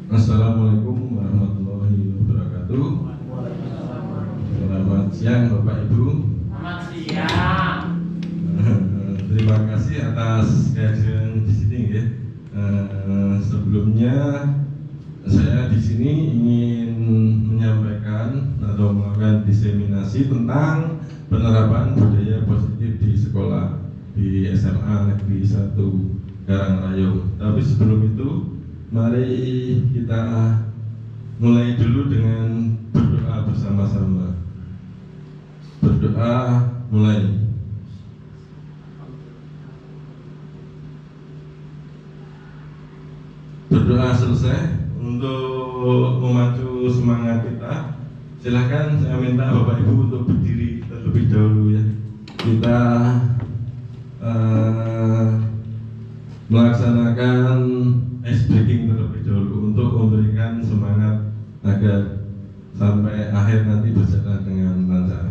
Assalamualaikum warahmatullahi wabarakatuh. Selamat siang Bapak Ibu. Selamat siang. Terima kasih atas kehadiran di sini ya. Sebelumnya saya di sini ingin menyampaikan atau melakukan diseminasi tentang penerapan budaya positif di sekolah di SMA Negeri 1 Karangrayong. Tapi sebelum itu, mari kita mulai dulu dengan berdoa bersama-sama. Berdoa mulai. Berdoa selesai. Untuk memacu semangat kita, silahkan saya minta Bapak Ibu untuk berdiri terlebih dahulu ya. Kita melaksanakan ice breaking terlebih dahulu untuk memberikan semangat agar sampai akhir nanti berjalan dengan lancar.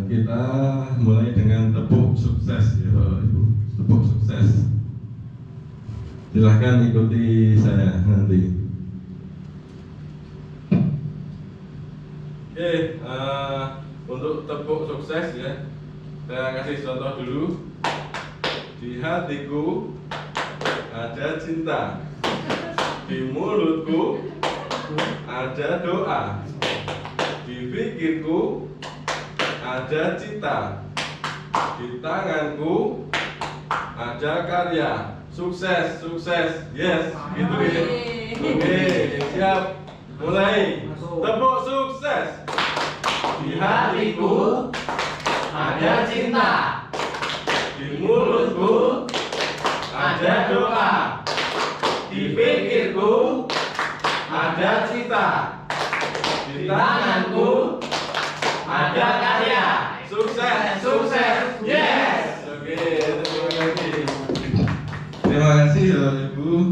Kita mulai dengan tepuk sukses ya Bapak Ibu, tepuk sukses. Silahkan ikuti saya nanti. Oke, untuk tepuk sukses ya, saya kasih contoh dulu. Di hatiku ada cinta, di mulutku ada doa, di pikirku ada cita, di tanganku ada karya. Sukses, sukses, yes, gitu ya. Oke, siap, mulai. Tepuk sukses. Di hatiku ada cinta, Di mulutku ada doa, di pikirku ada cita, di tanganku ada karya. Sukses, Sukses, yes. Oke, terima kasih. Terima kasih Bapak Ibu.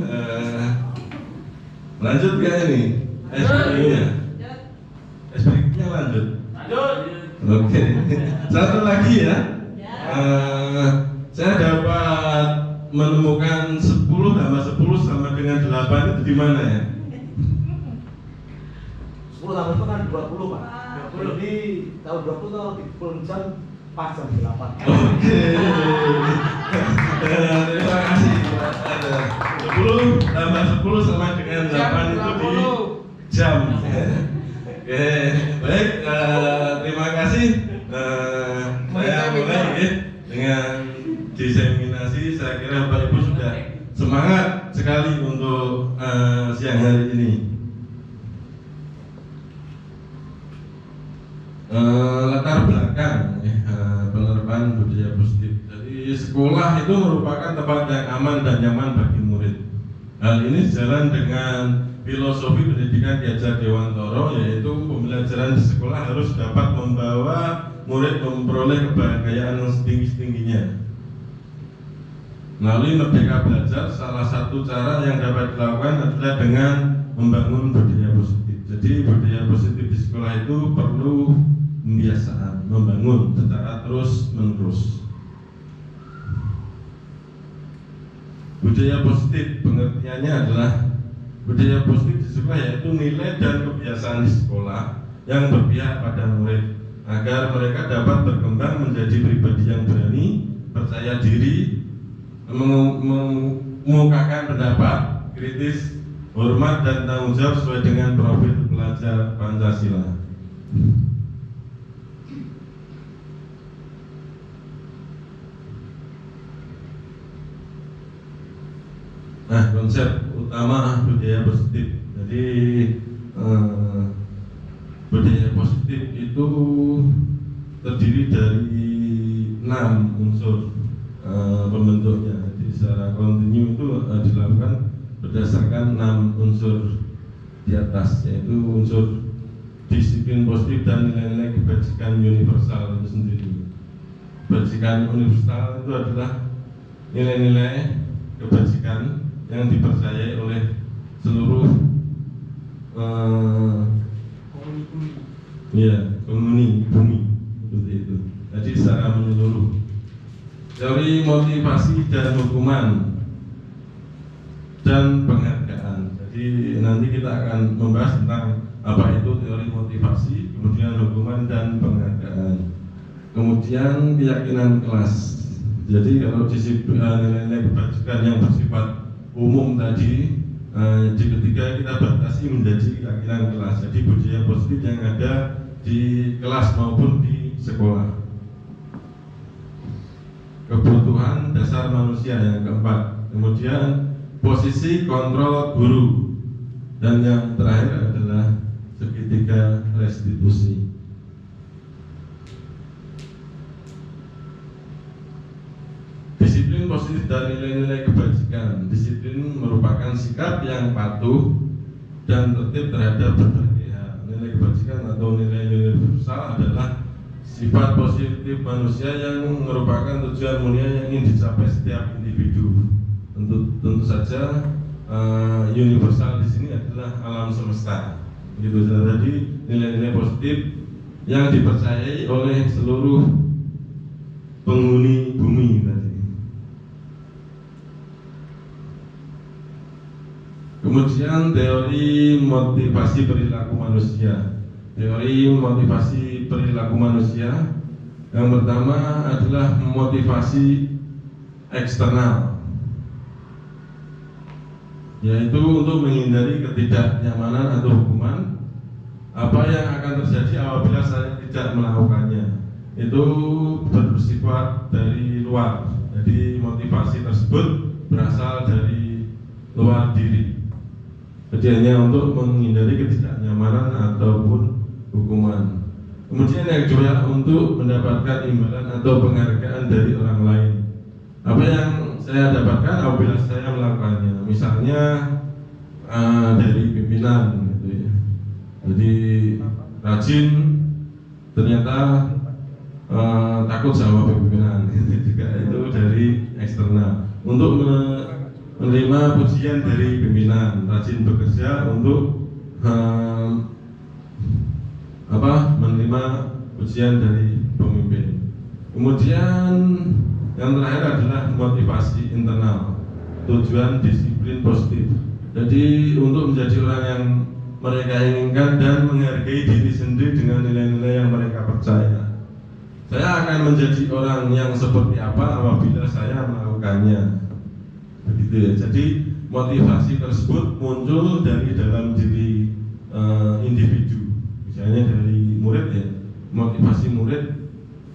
Lanjut gak ini? SPI-nya? SPI-nya lanjut. Lanjut. Oke. Satu lagi ya. Saya dapat menemukan 10 tambah 10 sama dengan 8 itu di mana ya? 10 tambah itu kan 20 Pak. 20 di tahun 20 kalau dipukul jam pas jam 8. Oke. Terima kasih. 10 tambah 10 sama dengan 8 itu di jam. Oke, baik. Terima kasih. Saya mulai ya, dengan diseminasi. Saya kira Bapak Ibu sudah semangat sekali untuk siang hari ini. Latar belakang penerapan budaya positif. Jadi sekolah itu merupakan tempat yang aman dan nyaman bagi murid. Hal ini sejalan dengan filosofi pendidikan Ki Hajar Dewantoro, yaitu pembelajaran di sekolah harus dapat membawa murid memperoleh kebahagiaan yang setinggi-tingginya. Melalui Merdeka Belajar, salah satu cara yang dapat dilakukan adalah dengan membangun budaya positif. Jadi budaya positif di sekolah itu perlu pembiasaan, membangun secara terus-menerus. Budaya positif pengertiannya adalah budaya positif di sekolah yaitu nilai dan kebiasaan di sekolah yang berpihak pada murid agar mereka dapat berkembang menjadi pribadi yang berani, percaya diri, mengungkapkan pendapat, kritis, hormat dan tanggung jawab sesuai dengan profil pelajar Pancasila. Nah, konsep utama budaya positif. Jadi budaya positif itu terdiri dari 6 unsur pembentuknya. Jadi secara kontinu itu dilakukan berdasarkan 6 unsur di atas, yaitu unsur disiplin positif dan nilai-nilai kebajikan universal itu sendiri. Kebajikan universal itu adalah nilai-nilai kebajikan yang dipercayai oleh seluruh penghuni bumi, seperti itu. Jadi secara menyeluruh. Teori motivasi dan hukuman dan penghargaan. Jadi nanti kita akan membahas tentang apa itu teori motivasi, kemudian hukuman dan penghargaan. Kemudian keyakinan kelas. Jadi kalau disiplin nilai-nilai kebajikan yang bersifat umum tadi, di ketiga kita batasi menjadi keyakinan kelas. Jadi budaya positif yang ada di kelas maupun di sekolah. Kebutuhan dasar manusia yang keempat. Kemudian posisi kontrol guru, dan yang terakhir adalah segitiga restitusi. Disiplin positif dan nilai-nilai kebajikan. Disiplin merupakan sikap yang patuh dan tertib terhadap berbagai hal. Nilai kebajikan atau nilai-nilai universal adalah sifat positif manusia yang merupakan tujuan mulia yang ingin dicapai setiap individu. Tentu saja universal di sini adalah alam semesta. Gitu. Jadi nilai-nilai positif yang dipercayai oleh seluruh penghuni bumi tadi. Kemudian teori motivasi perilaku manusia. Teori motivasi perilaku manusia yang pertama adalah motivasi eksternal, yaitu untuk menghindari ketidaknyamanan atau hukuman. Apa yang akan terjadi apabila saya tidak melakukannya itu bersifat dari luar. Jadi motivasi tersebut berasal dari luar diri. Jadi hanya untuk menghindari ketidaknyamanan ataupun hukuman. Kemudian yang kedua untuk mendapatkan imbalan atau penghargaan dari orang lain. Apa yang saya dapatkan apabila saya melakukannya, misalnya dari pimpinan, gitu ya. Jadi rajin, ternyata takut sama pimpinan, itu juga itu dari eksternal. Untuk menerima pujian dari pimpinan, rajin bekerja untuk menerima pujian dari pemimpin. Kemudian yang terakhir adalah motivasi internal, tujuan disiplin positif. Jadi untuk menjadi orang yang mereka inginkan dan menghargai diri sendiri dengan nilai-nilai yang mereka percaya. Saya akan menjadi orang yang seperti apa apabila saya melakukannya. Begitu ya. Jadi motivasi tersebut muncul dari dalam diri individu. Misalnya dari murid ya, motivasi murid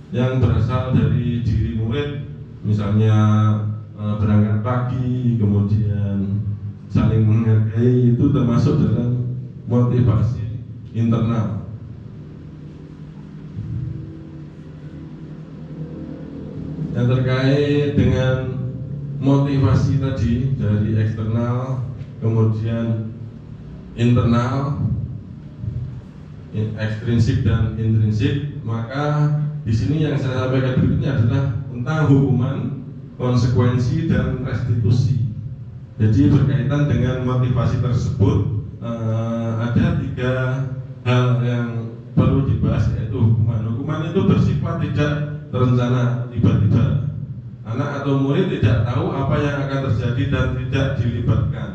yang berasal dari diri murid, misalnya berangkat pagi, kemudian saling menghargai, itu termasuk dalam motivasi internal. Yang terkait dengan motivasi tadi dari eksternal, kemudian internal, ekstrinsik dan intrinsik, maka di sini yang saya sampaikan berikutnya adalah tentang hukuman, konsekuensi dan restitusi. Jadi berkaitan dengan motivasi tersebut ada 3 hal yang perlu dibahas, yaitu hukuman. Hukuman itu bersifat tidak terencana, tiba-tiba. Anak atau murid tidak tahu apa yang akan terjadi dan tidak dilibatkan.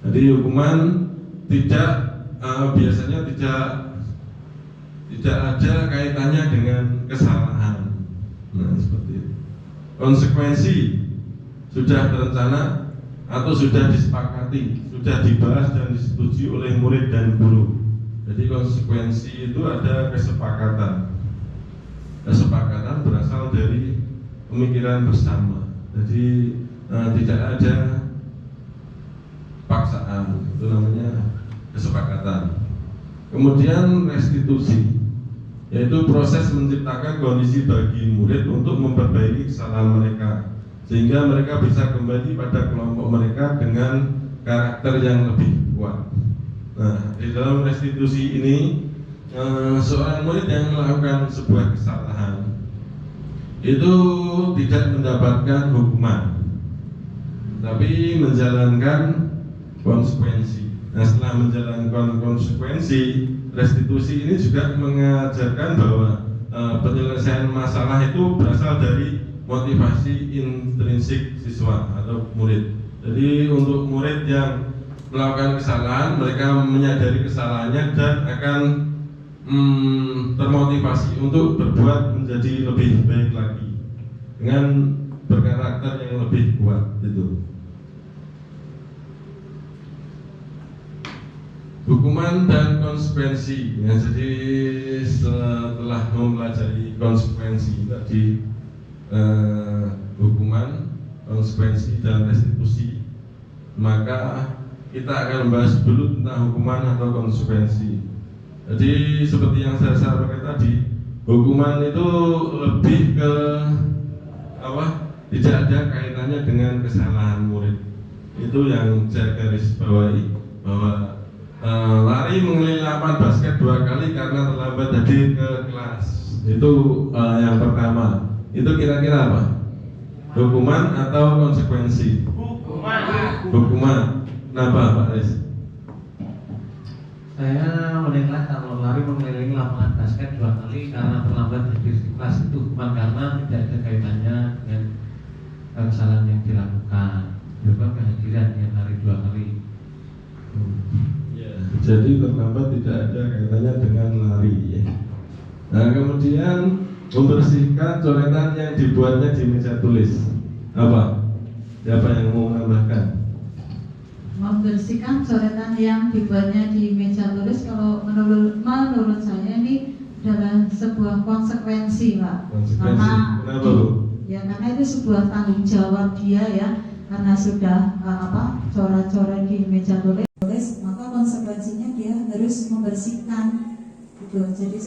Jadi hukuman biasanya tidak ada kaitannya dengan kesalahan. Nah, seperti itu. Konsekuensi sudah terencana atau sudah disepakati, sudah dibahas dan disetujui oleh murid dan guru. Jadi konsekuensi itu ada kesepakatan. Kesepakatan berasal dari pemikiran bersama. Jadi tidak ada paksaan, itu namanya kesepakatan. Kemudian restitusi, yaitu proses menciptakan kondisi bagi murid untuk memperbaiki kesalahan mereka, sehingga mereka bisa kembali pada kelompok mereka dengan karakter yang lebih kuat. Nah, di dalam restitusi ini seorang murid yang melakukan sebuah kesalahan itu tidak mendapatkan hukuman, tapi menjalankan konsekuensi. Nah, setelah menjalankan konsekuensi, restitusi ini juga mengajarkan bahwa penyelesaian masalah itu berasal dari motivasi intrinsik siswa atau murid. Jadi untuk murid yang melakukan kesalahan, mereka menyadari kesalahannya dan akan termotivasi untuk berbuat menjadi lebih baik lagi dengan berkarakter yang lebih kuat itu. Hukuman dan konsekuensi. Ya, jadi setelah mempelajari konsekuensi tadi, hukuman, konsekuensi dan restitusi, maka kita akan membahas dulu tentang hukuman atau konsekuensi. Jadi seperti yang saya sampaikan tadi, hukuman itu lebih ke tidak ada kaitannya dengan kesalahan murid. Itu yang saya garis bawahi, bahwa lari mengelilingi lapangan basket 2 kali karena terlambat hadir ke kelas. Itu yang pertama. Itu kira-kira apa? Hukuman atau konsekuensi? Hukuman. Kenapa, Pak Riz? Saya menilai kalau lari mengelilingi lapangan basket 2 kali karena terlambat hadir di kelas itu bukan karena tidak ada kaitannya dengan kesalahan yang dilakukan. Juga kehadiran yang lari 2 kali. Ya, jadi terlambat tidak ada kaitannya dengan lari. Ya. Nah, kemudian membersihkan coretan yang dibuatnya di meja tulis. Apa? Siapa yang mau menambahkan? Membersihkan coretan yang dibuatnya di meja tulis, kalau menurut saya ini adalah sebuah konsekuensi, Pak. Konsekuensi. Kenapa, Bu? Ya, karena itu sebuah tanggung jawab dia ya, karena sudah coret-coret di meja tulis, maka konsekuensinya dia harus membersihkan gitu. Jadi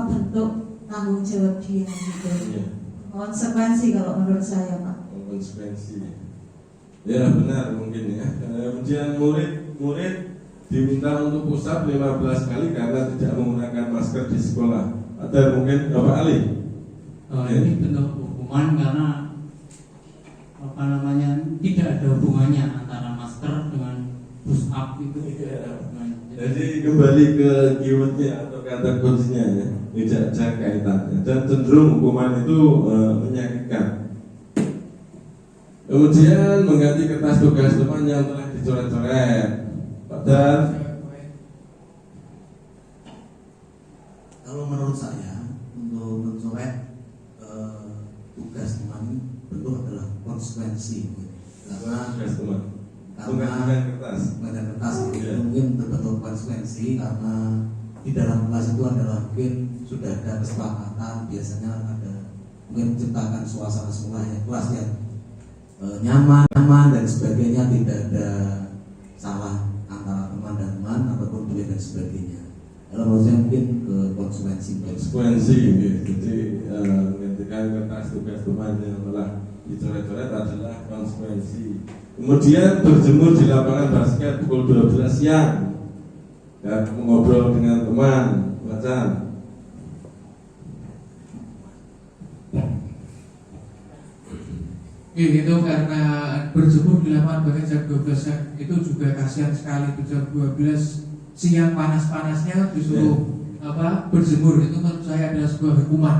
bentuk tanggung jawab dia gitu. Ya. Konsekuensi kalau menurut saya, Pak. Konsekuensi. Ya benar mungkin ya. Kemudian murid diminta untuk pusat 15 kali karena tidak menggunakan masker di sekolah. Ada mungkin Bapak Ali? Ini bentuk hukuman karena tidak ada hubungannya antara masker dengan push up itu. Jadi kembali ke keywordnya atau kata kuncinya ya, tidak ada kaitannya dan cenderung hukuman itu menyakitkan. Kemudian mengganti kertas tugas teman yang telah dicoret-coret. Padahal Kalau menurut saya untuk mencoret tugas teman bentuk adalah konsekuensi, karena tugas teman. Karena kertas. Bukan kertas itu Ya. mungkin berbentuk konsekuensi karena di dalam kelas itu adalah mungkin sudah ada kesepakatan, biasanya ada mungkin menciptakan suasana sekolah ya, kelas yang nyaman dan sebagainya, tidak ada salah antara teman dan teman ataupun bullying dan sebagainya. Kalau menurut saya mungkin ke konsekuensi. Ya. Jadi menggantikan kertas tugas teman yang telah dicoret-coret adalah konsekuensi. Kemudian berjemur di lapangan basket pukul 12 siang dan mengobrol dengan teman macam. Itu karena berjemur di lapangan bahkan jam 12 siang itu juga kasihan sekali. Jam 12 siang panas-panasnya disuruh berjemur, itu menurut saya adalah sebuah hukuman.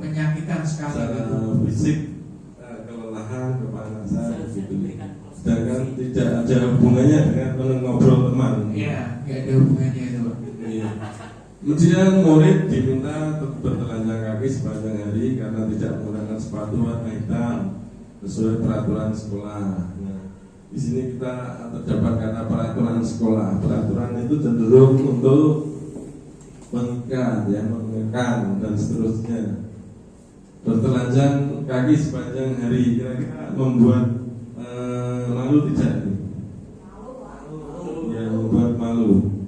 Menyakitkan sekali. Secara fisik, kelelahan, kepanasan, gitu. Sedangkan tidak ada hubungannya dengan ngobrol teman. Iya, nggak ada hubungannya itu. Iya. Kemudian murid diminta bertelanjang kaki sepanjang hari karena tidak menggunakan sepatu warna hitam sesuai peraturan sekolah. Nah, di sini kita terdapat kata peraturan sekolah. Peraturan itu cenderung untuk mengikat, ya, mengekang dan seterusnya. Bertelanjang kaki sepanjang hari kira-kira membuat malu tidak? Ya, membuat malu.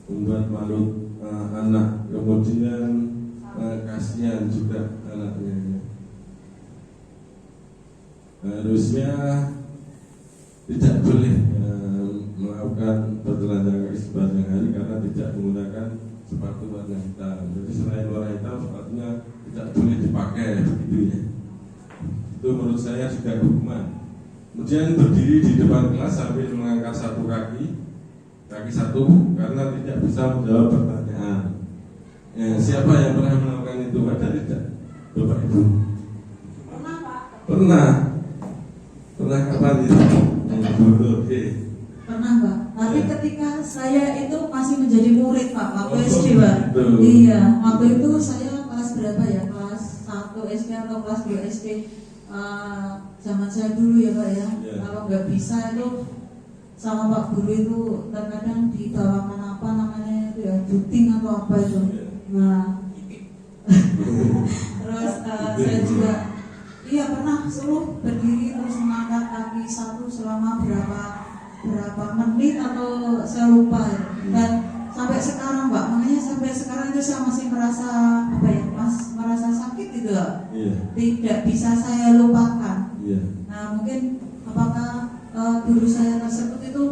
Membuat malu anak, kemudian kasihan juga anaknya. Harusnya tidak boleh melakukan bertelanjang kaki sepanjang hari karena tidak menggunakan sepatu warna hitam. Jadi selain warna hitam, sepatunya tidak boleh dipakai, begitu ya. Itu menurut saya juga hukuman. Kemudian berdiri di depan kelas sambil mengangkat satu kaki satu karena tidak bisa menjawab pertanyaan. Ya, siapa yang pernah melakukan itu? Ada tidak? Bapak Ibu? Pernah Pak? Pernah. Pernah kapan itu? Dulu, oke. Pernah Pak. Tapi ketika saya itu masih menjadi murid Pak, waktu Oh, SD Pak. betul. Iya, waktu itu saya kelas berapa ya? Kelas 1 SD atau kelas 2 SD. Zaman saya dulu ya Pak ya. Iya. Kalau nggak bisa itu sama Pak Guru itu terkadang dibawakan apa namanya itu ya, juting atau apa itu. Iya. Nah, terus saya juga iya pernah suruh berdiri terus mengangkat kaki satu selama berapa menit atau saya lupa ya. Dan sampai sekarang Pak, makanya sampai sekarang itu saya masih merasa apa ya, merasa sakit gitu Pak. Iya. Tidak bisa saya lupakan. Iya. Nah mungkin apakah guru saya tersebut itu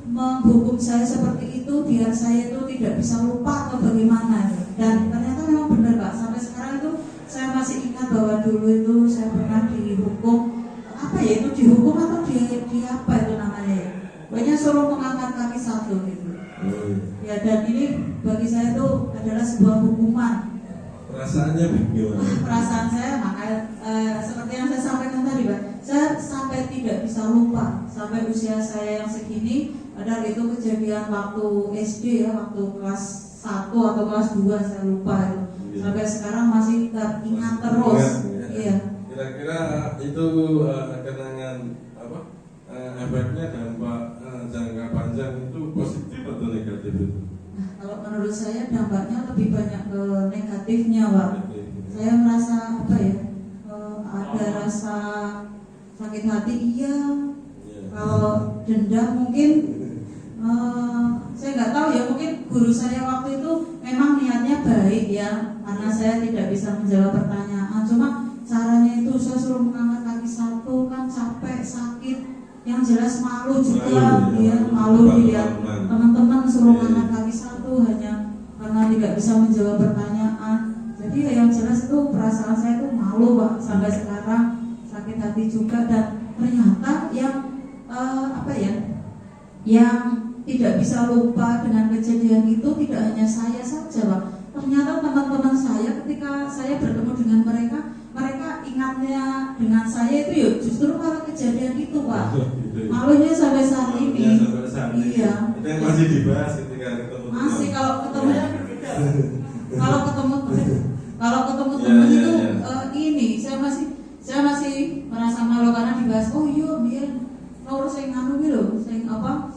menghukum saya seperti itu biar saya itu tidak bisa lupa atau bagaimana? Dan ternyata memang benar Pak, sampai sekarang itu saya masih ingat bahwa dulu itu saya pernah dihukum apa ya, itu dihukum atau di apa itu namanya ya, pokoknya suruh mengangkat kaki satu gitu. Oh, iya. Ya dan ini bagi saya itu adalah sebuah hukuman. Perasaannya bagaimana? Perasaan saya makanya seperti yang saya sampaikan tadi Pak, saya sampai tidak bisa lupa sampai usia saya yang segini. Padahal itu kejadian waktu SD ya, waktu kelas 1 atau kelas 2 saya lupa itu. Iya. Sampai sekarang masih teringat terus. Ingat, ya. Iya. Kira-kira itu kenangan apa? Efeknya dampak jangka panjang itu positif atau negatif itu? Nah, kalau menurut saya dampaknya lebih banyak ke negatifnya Pak. Saya merasa apa ya? Ada rasa sakit hati iya. Iya. Kalau dendam mungkin saya nggak tahu ya, mungkin guru saya waktu itu memang niatnya baik ya, karena saya tidak bisa menjawab pertanyaan. Cuma caranya itu saya suruh mengangkat kaki satu kan capek, sakit, yang jelas malu juga, Malu, ya. ya malu dilihat teman-teman suruh Iya. mengangkat kaki satu hanya karena tidak bisa menjawab pertanyaan. Jadi ya yang jelas itu perasaan saya itu malu Pak, sampai sekarang sakit hati juga. Dan ternyata yang apa ya, yang tidak bisa lupa dengan kejadian itu tidak hanya saya saja Pak. Ternyata teman-teman saya ketika saya bertemu dengan mereka ingatnya dengan saya itu ya justru karena kejadian itu Pak. Malunya sampai saat ini. Sampai saat ini. Iya. Itu yang masih dibahas ketika ketemu. Masih kalau ketemu kalau ketemu Iya, teman iya, itu iya. ini saya masih merasa malu karena dibahas. Oh iya biar kalau saya nganu gitu, saya apa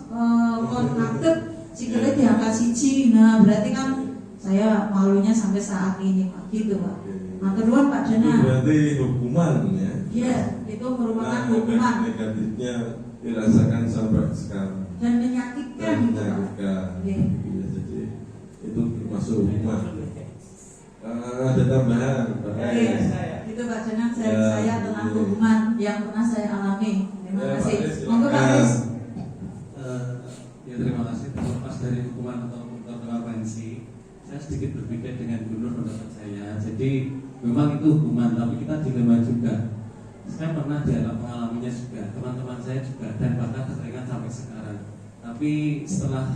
kon ngadeg sikile diangkat siji. Nah berarti kan saya malunya sampai saat ini Pak, gitu Pak. Nah kedua Pak Itu Dana. berarti hukuman ya. Iya, itu merupakan Nah, hukuman efek negatifnya dirasakan sampai sekarang. dan menyakitkan Dan gitu Pak. menyakitkan. Iya. Iya, jadi itu termasuk hukuman. Ada tambahan, Pak Iya, Ais? itu Pak Jenang Ya, saya tentang iya. hukuman yang pernah saya alami. Terima Ya, kasih. Pak Ais, Monggo Pak silakan. Ais. Ya terima kasih. Terlepas dari hukuman atau intervensi, saya sedikit berbeda dengan gubernur pendapat saya. Jadi memang itu hukuman, tapi kita dilema juga. Saya pernah mengalaminya juga, teman-teman saya juga, dan bahkan teringat sampai sekarang. Tapi setelah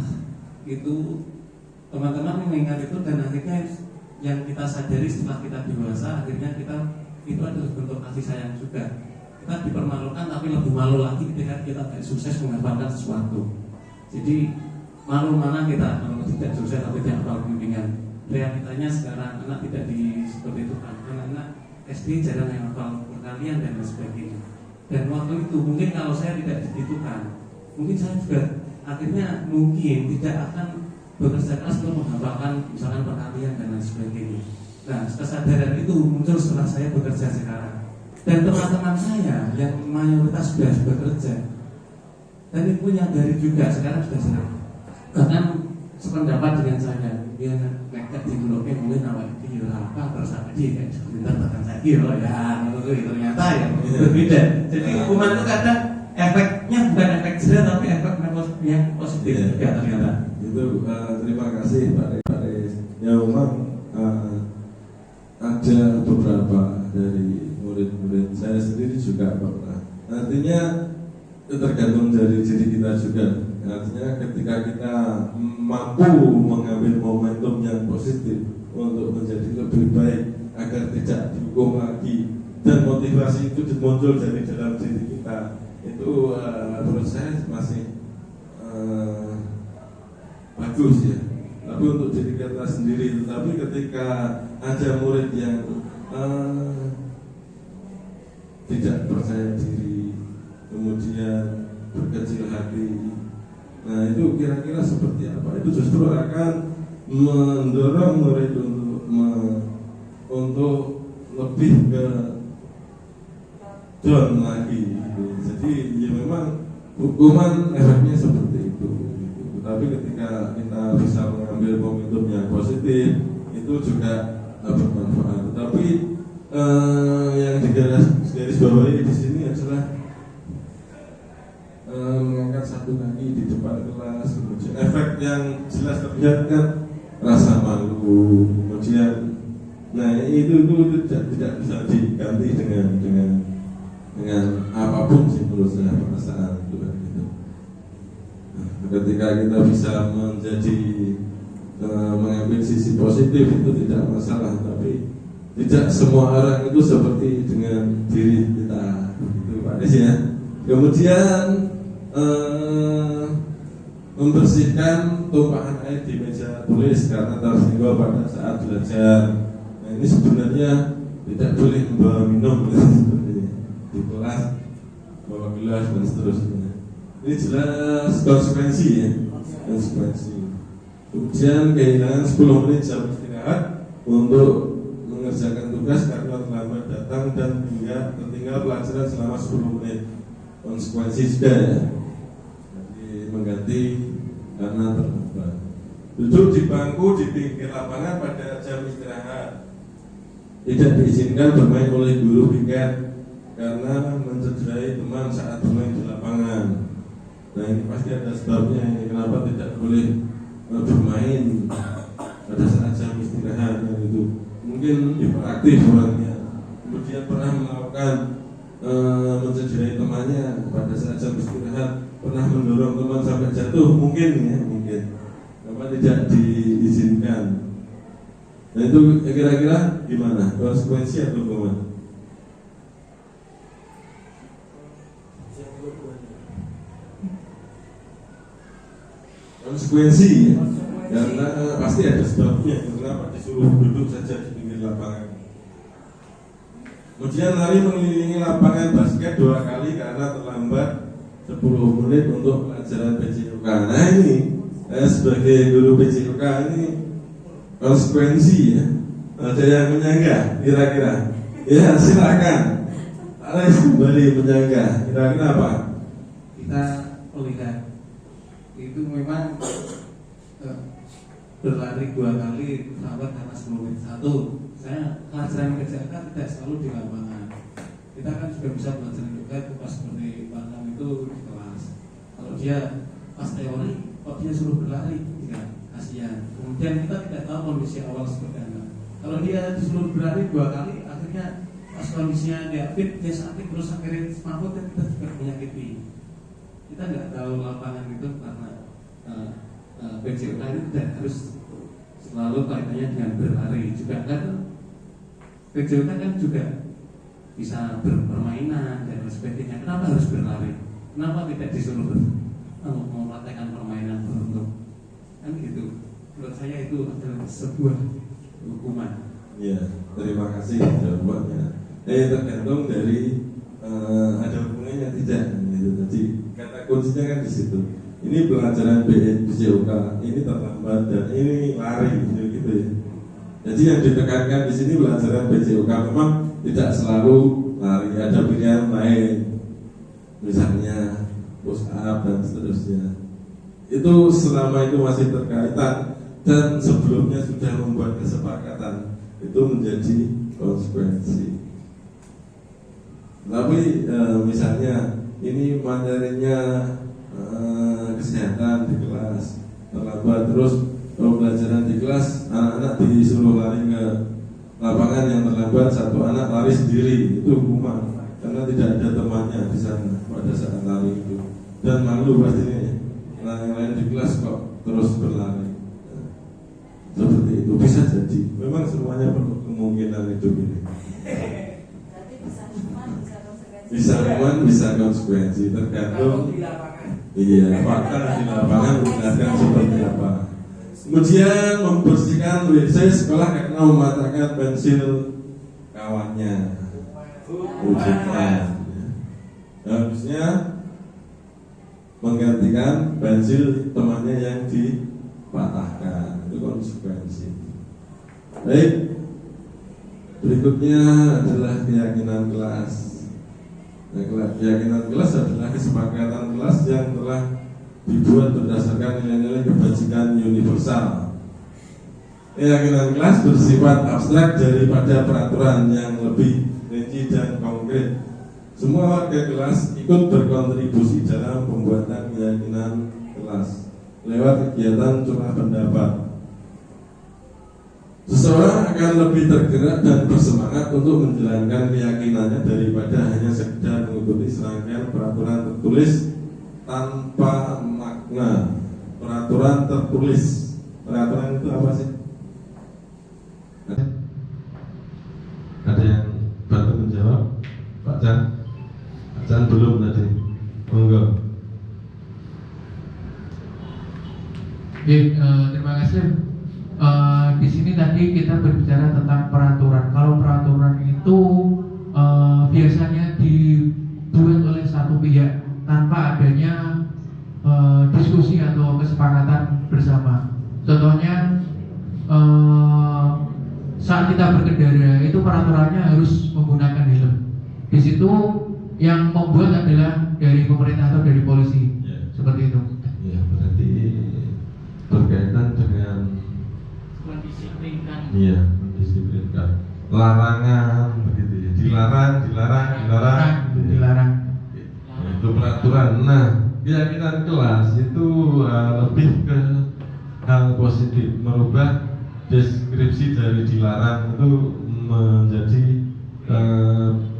itu teman-teman mengingat itu dan akhirnya yang kita sadari setelah kita dewasa, akhirnya kita itu adalah bentuk kasih sayang juga. Kita dipermalukan tapi lebih malu lagi ketika kita tidak sukses mendapatkan sesuatu. Jadi malu mana kita kalau tidak sukses atau tidak hafal bimbingan. Realitanya sekarang anak tidak seperti itu kan. Anak-anak SD jarang yang hafal perkalian dan lain sebagainya. Dan waktu itu mungkin kalau saya tidak digitukan, mungkin saya juga akhirnya mungkin tidak akan bekerja keras untuk menghafalkan misalkan perkalian dan lain sebagainya. Nah, kesadaran itu muncul setelah saya bekerja sekarang. Dan teman-teman saya yang mayoritas sudah bekerja dan ibu nyadari juga sekarang sudah sering bahkan sependapat dengan saya. Dia nekat di blok mungkin awal itu apa bersama dia kayak sebentar bahkan saya ya ternyata ya berbeda. Jadi hukuman itu kadang efeknya bukan efek jerah tapi efek yang positif juga ternyata. Itu terima kasih Pak Ais. Ya memang ada beberapa dari murid-murid saya sendiri juga pernah. Artinya itu tergantung dari diri kita juga. Artinya ketika kita mampu mengambil momentum yang positif untuk menjadi lebih baik agar agar tidak dihukum lagi, dan motivasi itu muncul dari dalam diri kita, itu menurut saya masih bagus ya. Tapi untuk diri kita sendiri, tapi ketika ada murid yang tidak percaya diri, kemudian berkecil hati, nah itu kira-kira seperti apa? Itu justru akan mendorong murid untuk lebih ke down lagi gitu. Jadi ya memang hukuman efeknya seperti itu gitu. Tapi ketika kita bisa mengambil momentum yang positif, itu juga bermanfaat. Tapi yang digaris bawahi di sini adalah mengangkat satu kaki di depan kelas, kemudian efek yang jelas terlihat kan rasa malu, kemudian nah itu tidak bisa diganti dengan apapun sih menurut saya, perasaan itu kan gitu. Nah, ketika kita bisa menjadi mengambil sisi positif itu tidak masalah, tapi tidak semua orang itu seperti dengan diri kita itu Pak Des ya. Kemudian membersihkan tumpahan air di meja tulis karena tersinggung pada saat belajar. Nah, ini sebenarnya tidak boleh membawa minum di kelas, bawa gelas dan seterusnya. Ini jelas konsekuensi ya, konsekuensi. Kemudian kehilangan 10 menit jam istirahat untuk mengerjakan tugas karena terlambat datang dan tertinggal pelajaran selama 10 menit. Konsekuensi juga ya. Jadi mengganti karena terlambat. Duduk di bangku di pinggir lapangan pada jam istirahat. Tidak diizinkan bermain oleh guru piket karena mencederai teman saat bermain di lapangan. Nah ini pasti ada sebabnya ini kenapa tidak boleh bermain pada saat jam istirahat itu. Mungkin hiperaktif orangnya, kemudian pernah melakukan mencederai temannya pada saat jam istirahat, pernah mendorong teman sampai jatuh, mungkin ya, mungkin apa tidak diizinkan. Nah itu kira-kira gimana? Konsekuensi atau hukuman? Konsekuensi ya? Karena pasti ada sebabnya. Kenapa disuruh duduk saja di pinggir lapangan? Kemudian lari mengelilingi lapangan basket 2 kali karena terlambat 10 menit untuk pelajaran PJOK. Nah ini sebagai guru PJOK ini konsekuensi ya. Ada yang menyanggah kira-kira? Ya silakan. Alex kembali menyanggah. Kira-kira apa? Kita melihat itu memang berlari 2 kali terlambat karena 10 menit. Satu, saya pelajaran kerjakan tidak selalu di lapangan. Kita kan juga bisa belajar juga itu pas seperti Bang itu di kelas. Kalau dia pas teori, kok dia suruh berlari, tidak kasihan. Kemudian kita tidak tahu kondisi awal seperti apa. Kalau dia disuruh berlari 2 kali, akhirnya pas kondisinya dia fit, dia sakit terus akhirnya mabuk dan kita juga menyakiti. Kita nggak tahu lapangan itu karena PJOK itu tidak harus selalu kaitannya dengan berlari juga kan. PJOK kan juga bisa berpermainan dan sebagainya. Kenapa harus berlari? Kenapa tidak disuruh mempraktekkan permainan beruntung? Kan gitu. Menurut saya itu adalah sebuah hukuman. Ya, terima kasih jawabannya. Tergantung dari ada hubungannya tidak gitu. Jadi kata kuncinya kan di situ. Ini pelajaran PJOK, ini terlambat dan ini lari gitu ya. Jadi yang ditekankan di sini pelajaran PJOK memang tidak selalu lari, ada pilihan lain, misalnya push up dan seterusnya. Itu selama itu masih terkaitan dan sebelumnya sudah membuat kesepakatan, itu menjadi konsekuensi. Tapi misalnya ini materinya kesehatan di kelas terlambat, terus pembelajaran di kelas anak-anak disuruh lari ke lapangan yang terlambat, satu anak lari sendiri, itu hukuman karena tidak ada temannya di sana pada saat lari itu, dan malu pastinya. Nah yang lain di kelas kok terus berlari, seperti itu bisa jadi. Memang semuanya perlu kemungkinan itu gini. Berarti bisa hukuman, bisa konsekuensi. Bisa hukuman, bisa konsekuensi tergantung di lapangan. iya fakta di lapangan menjelaskan seperti apa. Kemudian membersihkan WC sekolah karena mematahkan pensil kawannya. Ujian. Harusnya menggantikan pensil temannya yang dipatahkan, itu konsekuensi. Baik, berikutnya adalah keyakinan kelas. Nah, keyakinan kelas adalah kesepakatan kelas yang telah dibuat berdasarkan nilai-nilai kebajikan universal. Keyakinan kelas bersifat abstrak daripada peraturan yang lebih rinci dan konkret. Semua warga kelas ikut berkontribusi dalam pembuatan keyakinan kelas lewat kegiatan curah pendapat. Seseorang akan lebih tergerak dan bersemangat untuk menjalankan keyakinannya daripada hanya sekedar mengikuti serangkaian peraturan tertulis tanpa makna. Peraturan tertulis, peraturan itu apa sih? Ada yang bantu menjawab? Pak Chan? Pak Chan belum tadi. Monggo. Terima kasih. Di sini tadi kita berbicara tentang peraturan. Kalau peraturan itu biasanya dibuat oleh satu pihak tanpa adanya diskusi atau kesepakatan bersama. Contohnya saat kita berkendara itu peraturannya harus menggunakan helm. Di situ yang membuat adalah dari pemerintah atau dari polisi. Ya. Seperti itu. Ya, berarti berkaitan dengan mendisiplinkan. iya, mendisiplinkan. Larangan begitu ya. Dilarang. Dilarang. Ya, itu peraturan. Nah, keyakinan kelas itu lebih ke hal positif, merubah deskripsi dari dilarang itu menjadi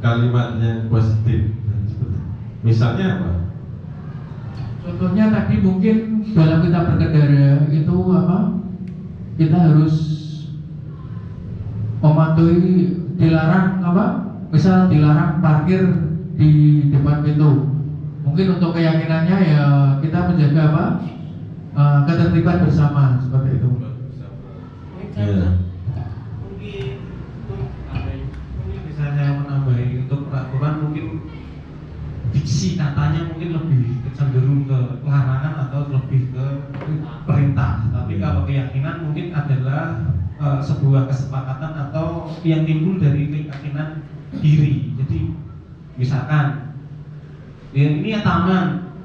kalimat yang positif. Misalnya apa? Contohnya tadi mungkin dalam kita berkendara itu apa? Kita harus mematuhi dilarang apa? Misal dilarang parkir di depan pintu. Mungkin untuk keyakinannya ya kita menjaga apa? Ketertiban bersama seperti itu. Iya. Mungkin bisa saya menambahi untuk peraturan mungkin diksi katanya mungkin lebih cenderung ke larangan atau lebih ke perintah. Tapi kalau keyakinan mungkin adalah sebuah kesepakatan atau yang timbul dari keyakinan diri. Jadi misalkan ya ini ya taman,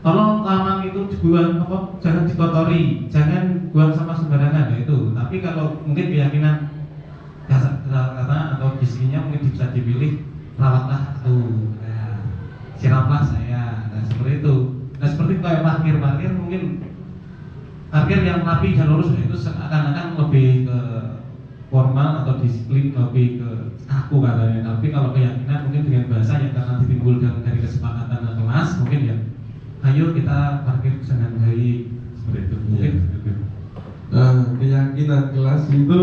tolong taman itu dibuang apa, jangan dikotori, jangan buang sama sembarangan ya itu. Tapi kalau mungkin keyakinan dasar kata atau diksinya mungkin bisa dipilih, rawatlah tuh, nah, siraplah saya, nah seperti itu. Nah seperti kayak parkir mungkin parkir yang rapi dan lurus itu seakan-akan lebih ke formal atau disiplin, lebih ke kaku katanya. Tapi kalau keyakinan mungkin dengan bahasa yang karena ditimbulkan dari kesepakatan kelas mungkin ya, ayo kita parkir dengan baik seperti itu. Mungkin seperti itu. Keyakinan kelas itu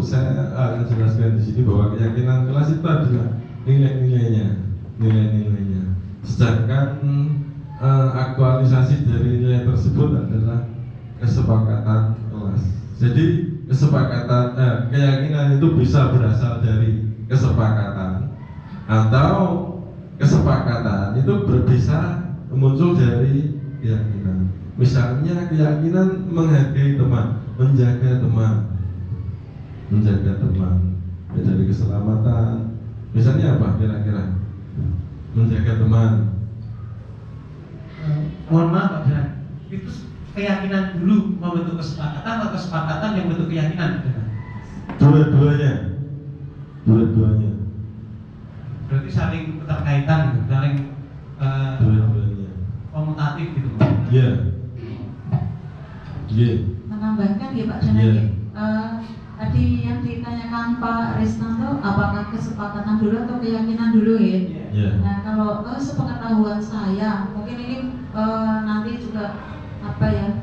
saya akan jelaskan di sini bahwa keyakinan kelas itu adalah nilai-nilainya. Sedangkan aktualisasi dari nilai tersebut adalah kesepakatan kelas. Jadi keyakinan itu bisa berasal dari kesepakatan atau kesepakatan itu bisa muncul dari keyakinan. Misalnya keyakinan menghargai teman, menjaga teman, ya, dari keselamatan. Misalnya apa kira-kira? Menjaga teman. Mohon maaf Pak Bran, itu keyakinan dulu membentuk kesepakatan atau kesepakatan yang membentuk keyakinan? Dua-duanya. Berarti saling keterkaitan, saling Dua-duanya. komutatif gitu. Iya. Menambahkan ya Pak Janaki, tadi yang ditanyakan Pak Risnanto, apakah kesepakatan dulu atau keyakinan dulu ya? Iya. Nah kalau sepengetahuan saya, mungkin ini nanti juga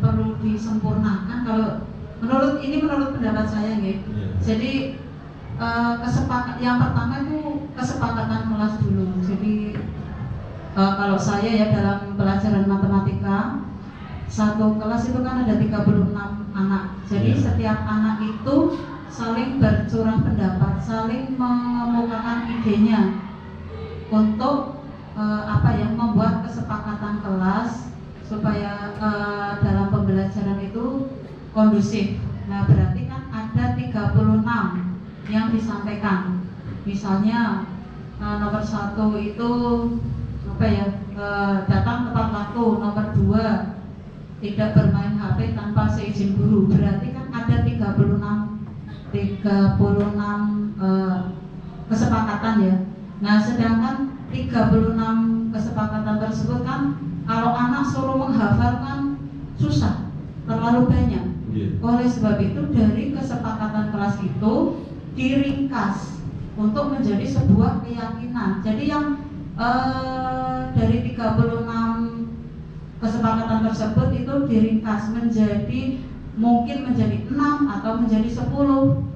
perlu disempurnakan. Kalau menurut pendapat saya ya. Iya. Jadi yang pertama itu kesepakatan kelas dulu. Jadi kalau saya ya dalam pelajaran matematika, satu kelas itu kan ada 36 anak. Jadi setiap anak itu saling bercurah pendapat, saling mengemukakan idenya untuk membuat kesepakatan kelas supaya dalam pembelajaran itu kondusif. Nah, berarti kan ada 36 yang disampaikan. Misalnya nomor 1 itu datang tepat waktu. Nomor 2 tidak bermain HP tanpa seizin guru. Berarti kan ada 36 kesepakatan ya. Nah, sedangkan 36 kesepakatan tersebut kan kalau anak suruh menghafal kan susah, terlalu banyak. Oleh sebab itu dari kesepakatan kelas itu diringkas untuk menjadi sebuah keyakinan. Jadi yang dari 36 kesepakatan tersebut itu diringkas mungkin menjadi 6 atau menjadi 10.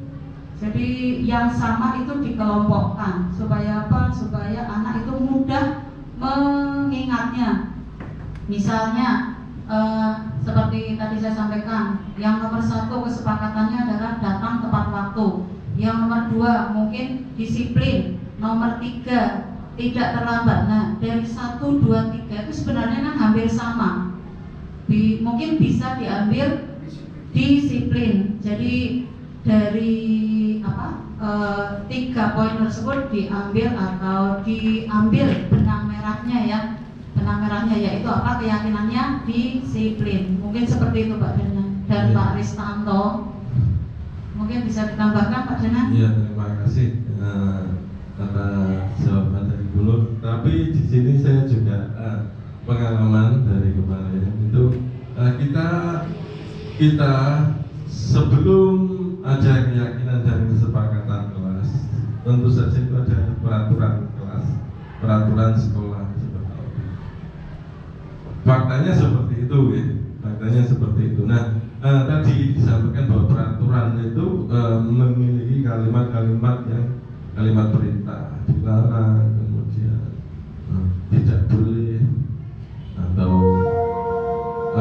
Jadi yang sama itu dikelompokkan supaya apa? Supaya anak itu mudah mengingatnya. Misalnya seperti tadi saya sampaikan, yang nomor 1 kesepakatannya adalah datang tepat waktu. Yang nomor 2 mungkin disiplin. Nomor 3 tidak terlambat. Nah, dari 1, 2, 3 itu sebenarnya kan hampir sama. Mungkin bisa diambil disiplin. Jadi dari 3 poin tersebut diambil benang merahnya ya. Benang merahnya yaitu apa? Keyakinannya disiplin. Mungkin seperti itu Pak Danan dan Pak Ristanto. Mungkin bisa ditambahkan Pak Danan? Iya, terima kasih atas jawaban dari Guru. Tapi di sini saya juga pengalaman dari kemarin itu kita sebelum ada keyakinan dan kesepakatan kelas, tentu saja itu ada peraturan kelas, peraturan sekolah seperti itu. Faktanya seperti itu, ya. Faktanya seperti itu. Nah, tadi disampaikan bahwa peraturan itu memiliki kalimat-kalimat yang kalimat perintah, dilarang, kemudian tidak boleh, atau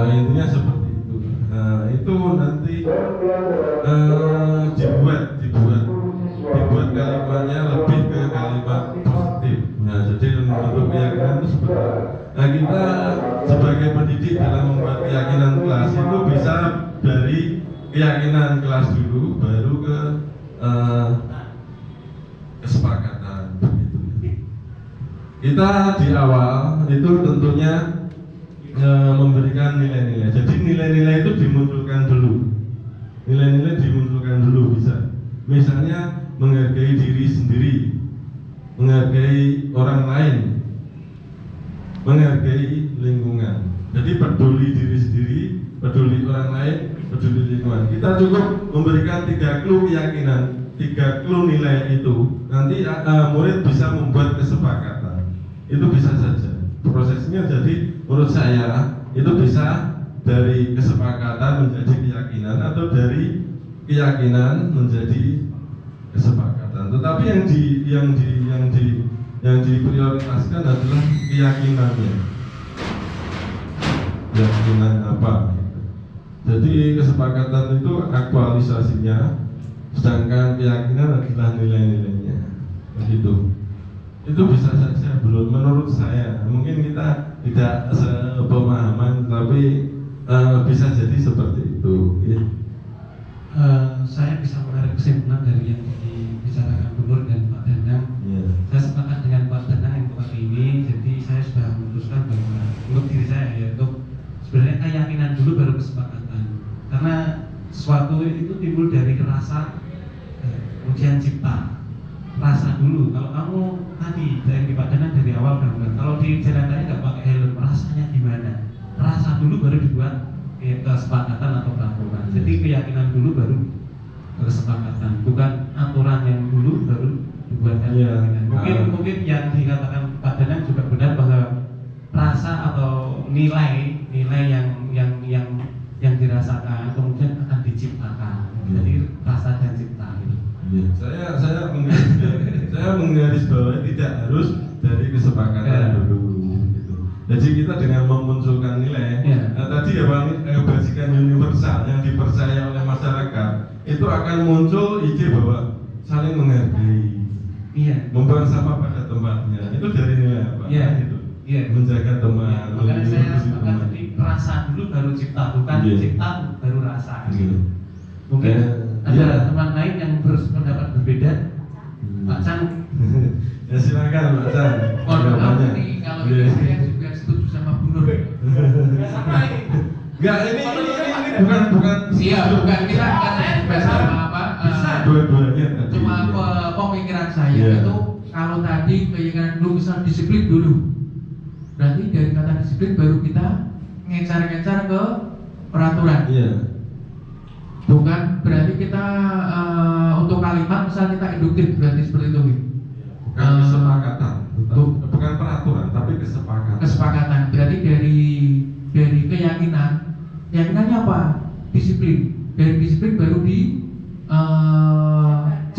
intinya seperti itu. Nah, itu nanti dibuat kalimatnya lebih ke kalimat positif. Nah, jadi untuk keyakinan itu seperti itu. Nah, kita sebagai pendidik dalam membuat keyakinan kelas itu bisa dari keyakinan kelas dulu, baru ke kesepakatan begitu. Kita di awal itu tentunya memberikan nilai-nilai. Jadi nilai-nilai itu dimunculkan dulu. Nilai-nilai dimunculkan dulu bisa. Misalnya menghargai diri sendiri, menghargai orang lain, menghargai lingkungan. Jadi peduli diri sendiri, peduli orang lain, peduli lingkungan. Kita cukup memberikan 3 clue keyakinan, 3 clue nilai itu. Nanti murid bisa membuat kesepakatan. Itu bisa saja. Prosesnya jadi menurut saya itu bisa dari kesepakatan menjadi keyakinan atau dari keyakinan menjadi kesepakatan. Tetapi yang diprioritaskan adalah keyakinannya. Keyakinan apa? Jadi kesepakatan itu aktualisasinya, sedangkan keyakinan adalah nilai-nilainya. Begitu. Itu bisa saja menurut saya. Mungkin kita tidak sepemahaman, tapi bisa jadi seperti itu. Ya. Saya bisa menarik kesimpulan dari yang dibicarakan Gubernur dan Pak Danang. Ya. Saya sepakat dengan Pak Danang yang hari ini. Jadi saya sudah memutuskan bahwa untuk diri saya yaitu sebenarnya keyakinan dulu baru kesepakatan. Karena sesuatu itu timbul dari rasa ujian cipta. Rasa dulu. Kalau kamu tadi dari Pak Danang dari awal gambar, kalau di jalan raya nggak pakai helm, rasanya gimana? Rasa dulu baru dibuat kesepakatan atau peraturan. Jadi keyakinan dulu baru kesepakatan, bukan aturan yang dulu baru dibuat keyakinan. Mungkin yang dikatakan Pak Danang juga benar bahwa rasa atau nilai yang dirasakan kemudian akan diciptakan. Jadi rasa dan cipta. Iya, saya menggarisbawahi tidak harus dari kesepakatan dulu. Gitu. Jadi kita dengan memunculkan nilai, tadi ya Bang, kebajikan universal yang dipercaya oleh masyarakat, itu akan muncul ide bahwa saling menghargai, membuang sampah pada tempatnya. Itu dari nilai apa? Itu. Menjaga teman. Makanya saya sepakat tadi, rasa dulu baru cipta, bukan cipta baru rasa. Mungkin ada teman lain yang berpendapat berbeda, Pak Chan. Ya silakan Pak Chan. Ini kalau ini saya juga setuju sama Bu Nur. Enggak, ini bukan. Iya, bukan kita bersama apa? Dua-duanya. Cuma pemikiran saya itu kalau tadi keinginan dulu misal disiplin dulu, berarti dari kata disiplin baru kita ngecar-ngecar ke peraturan. Iya. Bukan berarti kita untuk kalimat misal kita induktif, berarti seperti itu. Bukan kesepakatan, bukan peraturan, tapi kesepakatan. Kesepakatan berarti dari keyakinannya apa? Disiplin. Dari disiplin baru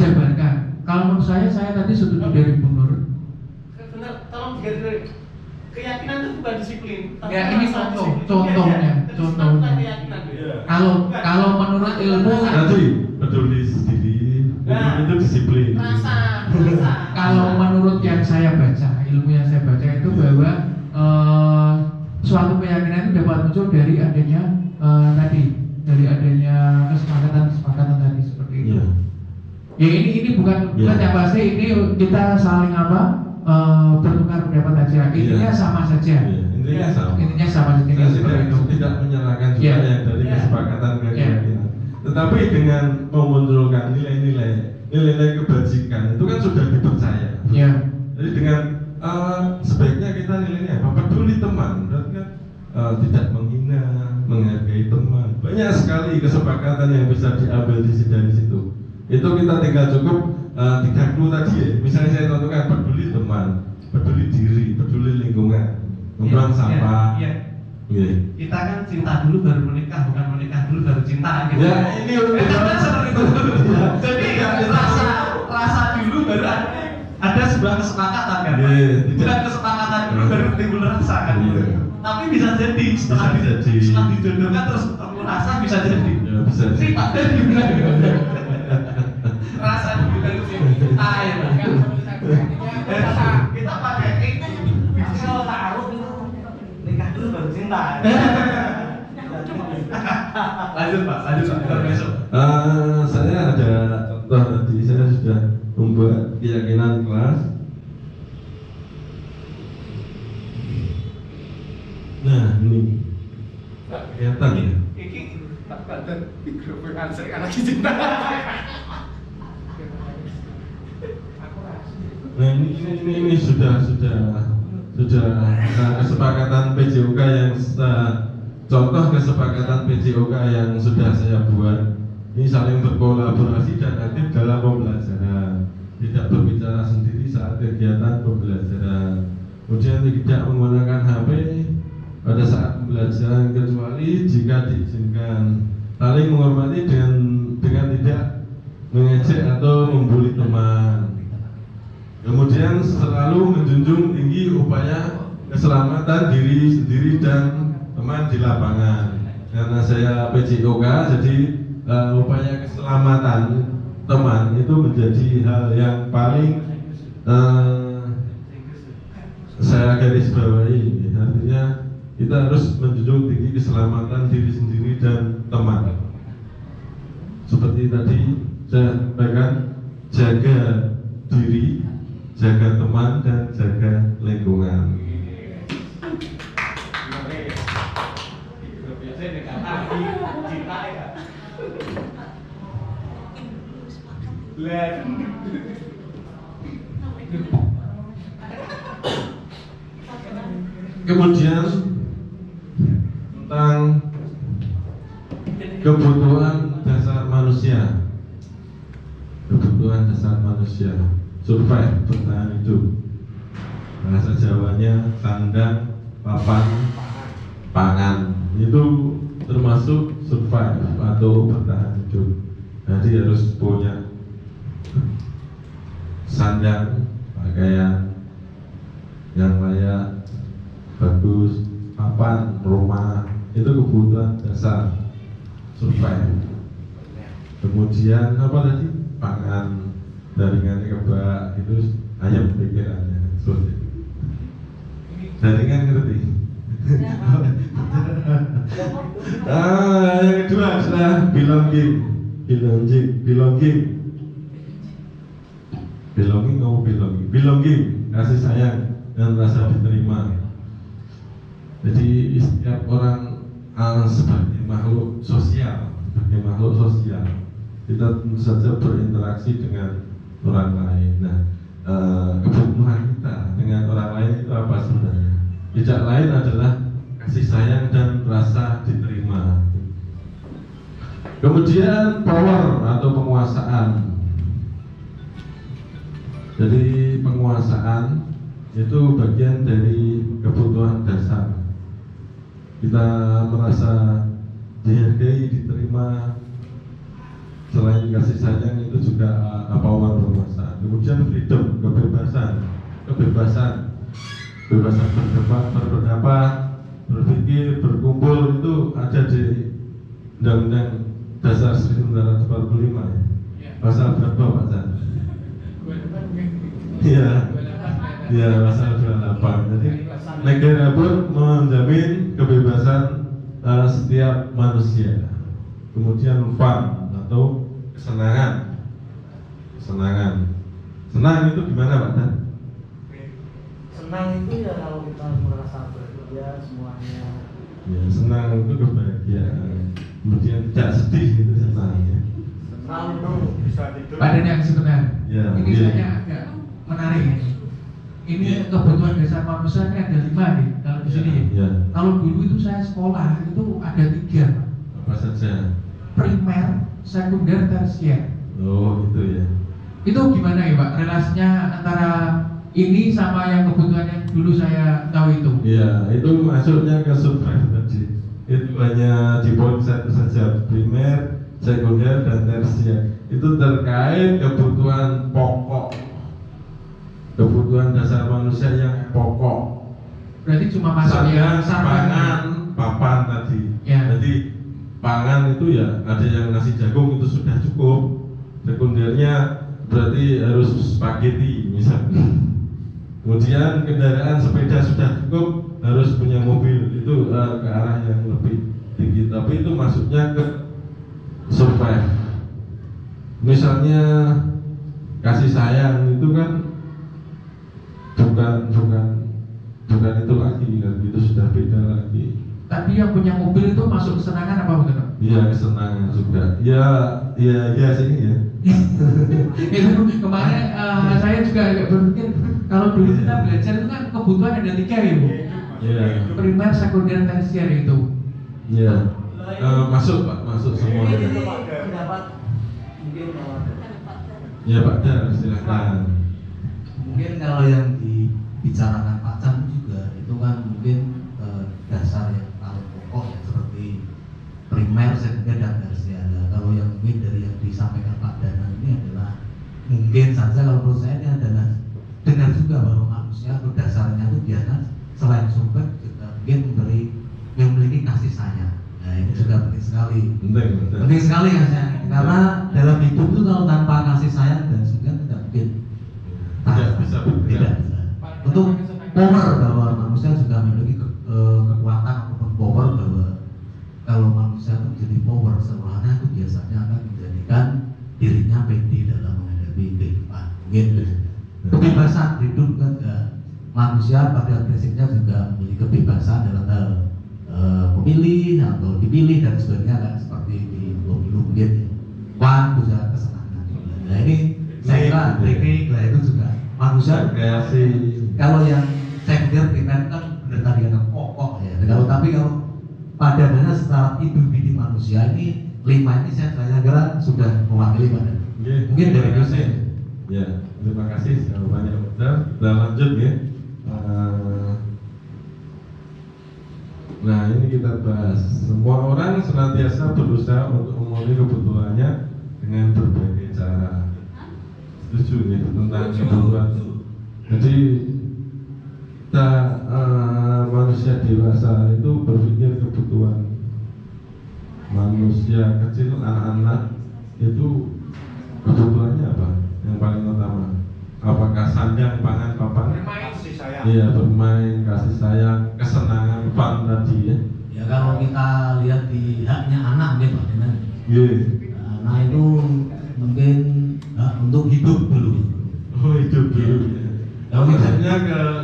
dijabarkan. Kalau menurut saya tadi setuju dari Bu Nur. Benar, tolong digarisbawahi. Keyakinan itu bukan disiplin. Ya ini contohnya. Kalau menurut ilmu Tadi peduli sendiri, itu disiplin. Rasa. kalau menurut yang saya baca, ilmu yang saya baca itu bahwa suatu keyakinan itu dapat muncul dari adanya dari adanya kesepakatan tadi seperti itu. Ya ini bukan yang pasti, ini kita saling bertukar pendapat aja. Intinya sama saja. Intinya sama saja. Saya tidak menyalahkan juga yang dari kesepakatan ke keyakinan. Tetapi dengan memunculkan nilai kebajikan itu kan sudah dipercaya. Jadi dengan sebaiknya kita nilainya apa? Peduli teman, berarti kan tidak menghina, menghargai teman. Banyak sekali kesepakatan yang bisa diambil dari situ. Itu kita tinggal cukup 3 clue tadi ya. Misalnya saya contohkan peduli teman, peduli diri, peduli lingkungan, membuang sampah. Kita kan cinta dulu baru menikah, bukan menikah dulu baru cinta gitu. Ya ini udah seperti itu. Jadi rasa dulu baru ada sebuah kesepakatan kan. Bukan kesepakatan dulu baru timbul rasa kan. Tapi bisa jadi setelah dijodohkan terus ketemu rasa bisa jadi. Bisa jadi. Pak Dedi bilang rasa dulu baru cinta ya kan. Kita pakai itu bisa taruh nikah dulu baru cinta. Lanjut Pak, besok. Saya ada contoh tadi, saya sudah membuat keyakinan kelas. Nah ini kelihatan ya. Ini tak ada di grup answer anak cinta. Nah ini sudah kesepakatan PJOK yang contoh kesepakatan PJOK yang sudah saya buat. Ini saling berkolaborasi dan aktif dalam pembelajaran, tidak berbicara sendiri saat kegiatan pembelajaran, kemudian tidak menggunakan HP pada saat pembelajaran kecuali jika diizinkan, saling menghormati dengan tidak mengejek atau membuli teman. Kemudian selalu menjunjung tinggi upaya keselamatan diri sendiri dan teman di lapangan. Karena saya PJOK, jadi upaya keselamatan teman itu menjadi hal yang paling saya garis bawahi. Artinya kita harus menjunjung tinggi keselamatan diri sendiri dan teman. Seperti tadi saya sampaikan, jaga diri, jaga teman, dan jaga lingkungan. Kemudian tentang kebutuhan dasar manusia, survive, bertahan hidup. Bahasa Jawanya sandang, papan, pangan, itu termasuk survive atau bertahan hidup. Jadi harus punya sandang, pakaian yang layak, bagus, papan, rumah, itu kebutuhan dasar survive. Kemudian apa tadi? Pangan, jaringan kebak, itu ayam pikirannya. Jaringan ngerti? Yang kedua adalah belonging. Belonging, kasih sayang dan rasa diterima. Jadi setiap orang sebagai makhluk sosial, kita tentu saja berinteraksi dengan orang lain. Nah, kebutuhan kita dengan orang lain itu apa sebenarnya? Tidak lain adalah kasih sayang dan rasa diterima. Kemudian power atau penguasaan. Jadi penguasaan itu bagian dari kebutuhan dasar. Kita merasa dihargai, diterima. Selain kasih sayang itu juga power penguasaan. Kemudian freedom, kebebasan berpendapat, berpikir, berkumpul, itu ada di Undang-Undang Dasar 1945 ya. Pasal berapa Pak Chan? Iya, pasal 28. Jadi negara pun menjamin kebebasan setiap manusia. Kemudian fun atau kesenangan. Senang itu gimana Pak Chan? Senang itu ya kalau kita merasa bahagia semuanya. Ya, senang itu kebahagiaan. Kemudian tidak sedih itu senang ya. Senang itu bisa tidur. Pak yang sebenarnya Ya, ini iya. saya agak menarik ya. Ini kebutuhan dasar manusia ini ada 5 nih kalau di sini. Ya. Kalau dulu itu saya sekolah itu ada 3, Apa saja? primer, sekunder, tersier. Oh, itu ya. Itu gimana ya Pak relasinya antara ini sama yang kebutuhan yang dulu saya tahu itu? Iya, itu masuknya ke survive tadi. Itu hanya di poin 1 saja, primer, sekunder, dan tersier. Itu terkait kebutuhan pokok, kebutuhan dasar manusia yang pokok. Berarti cuma masuk yang pangan, papan tadi. Ya. Jadi pangan itu ya ada yang nasi jagung itu sudah cukup. Sekundernya berarti harus spaghetti misalnya. Kemudian kendaraan sepeda sudah cukup, harus punya mobil, itu ke arah yang lebih tinggi. Tapi itu masuknya ke survive. Misalnya kasih sayang itu kan bukan itu lagi kan, itu sudah beda lagi. Tapi yang punya mobil itu masuk kesenangan apa bukan? Iya, kesenangan juga. Ya sih ya. Itu kemarin saya juga agak berpikir kalau dulu kita belajar itu kan kebutuhan ada 3 ya Bu. Iya. Primer, sekunder, tersier itu. Iya. Masuk Pak, masuk semuanya. Pendapat mungkin kalau ada. Ya Pak Dar, silakan. Mungkin kalau yang dibicarakan Pak Chan juga itu kan mungkin dasar yang paling pokok ya, seperti primer, sekunder, dan tersier. Kalau yang mungkin dari yang disampaikan Pak Danan ini adalah mungkin saja kalau menurut saya ini adalah dengar juga bahwa manusia itu dasarnya itu biasanya selain sumber juga mungkin memiliki kasih sayang. Nah ini juga penting sekali. Penting sekali kasih sayang ini. Karena dalam hidup itu kalau tanpa kasih sayang dan sumber tidak mungkin. Tidak bisa bergerak. Tidak bisa. Untuk power bahwa manusia juga memiliki kekuatan ataupun power bahwa kalau manusia itu menjadi power semuanya itu biasanya akan menjadikan dirinya pede dalam menghadapi kehidupan. Mungkin kebebasan hidup kan manusia pada prinsipnya juga memiliki kebebasan dalam hal memilih atau dipilih dan sebagainya kan, seperti di pemilu mungkin wan juga kesenangan. Nah ini saya kira trik lah itu juga manusia kreasi. Kalau yang sekunder primer kan benar tadi kata pokok ya. Tapi kalau pada dasarnya secara individu manusia ini 5 ini saya kira sudah mewakili pada. Mungkin dari dosen. Ya, terima kasih banyak Dokter. Kita lanjut ya. Nah ini kita bahas. Semua orang senantiasa berusaha untuk memenuhi kebutuhannya dengan berbagai cara. setuju ya tentang kebutuhan. Jadi kita manusia dewasa itu berpikir kebutuhan. Manusia kecil, anak-anak itu kebutuhannya apa? Yang paling utama. Apakah sandang, pangan, papan? Kasih sayang. Iya, bermain, kasih sayang, kesenangan, fun tadi ya. Ya kalau kita lihat di haknya anak mungkin Pak Denan. Iya. Anak itu mungkin hak untuk hidup dulu. Oh hidup dulu. Kalau Maksudnya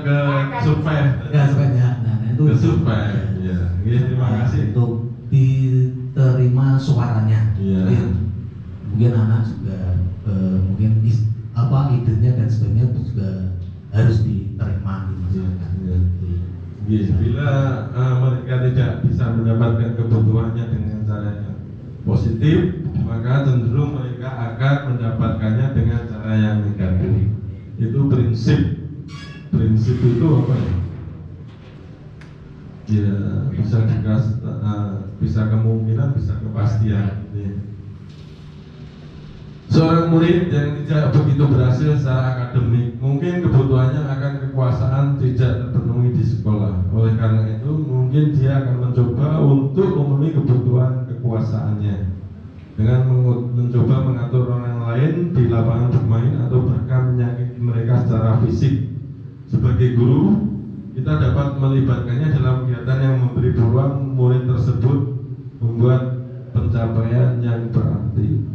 ke survei. Ya sebenarnya, nah itu Ke survei. Ya. Iya, terima kasih. Untuk diterima suaranya. Iya. Mungkin anak juga mungkin idenya dan sebagainya itu juga harus diterima di masyarakat. Iya. Iya. Bila mereka tidak bisa mendapatkan kebutuhannya dengan cara yang positif, maka cenderung mereka akan mendapatkannya dengan cara yang negatif. Itu prinsip itu apa ya? Ya bisa kemungkinan, bisa kepastian. Ya. Seorang murid yang tidak begitu berhasil secara akademik, mungkin kebutuhannya akan kekuasaan tidak terpenuhi di sekolah. Oleh karena itu, mungkin dia akan mencoba untuk memenuhi kebutuhan kekuasaannya dengan mencoba mengatur orang lain di lapangan bermain atau bahkan menyakiti mereka secara fisik. Sebagai guru, kita dapat melibatkannya dalam kegiatan yang memberi peluang murid tersebut membuat pencapaian yang berarti.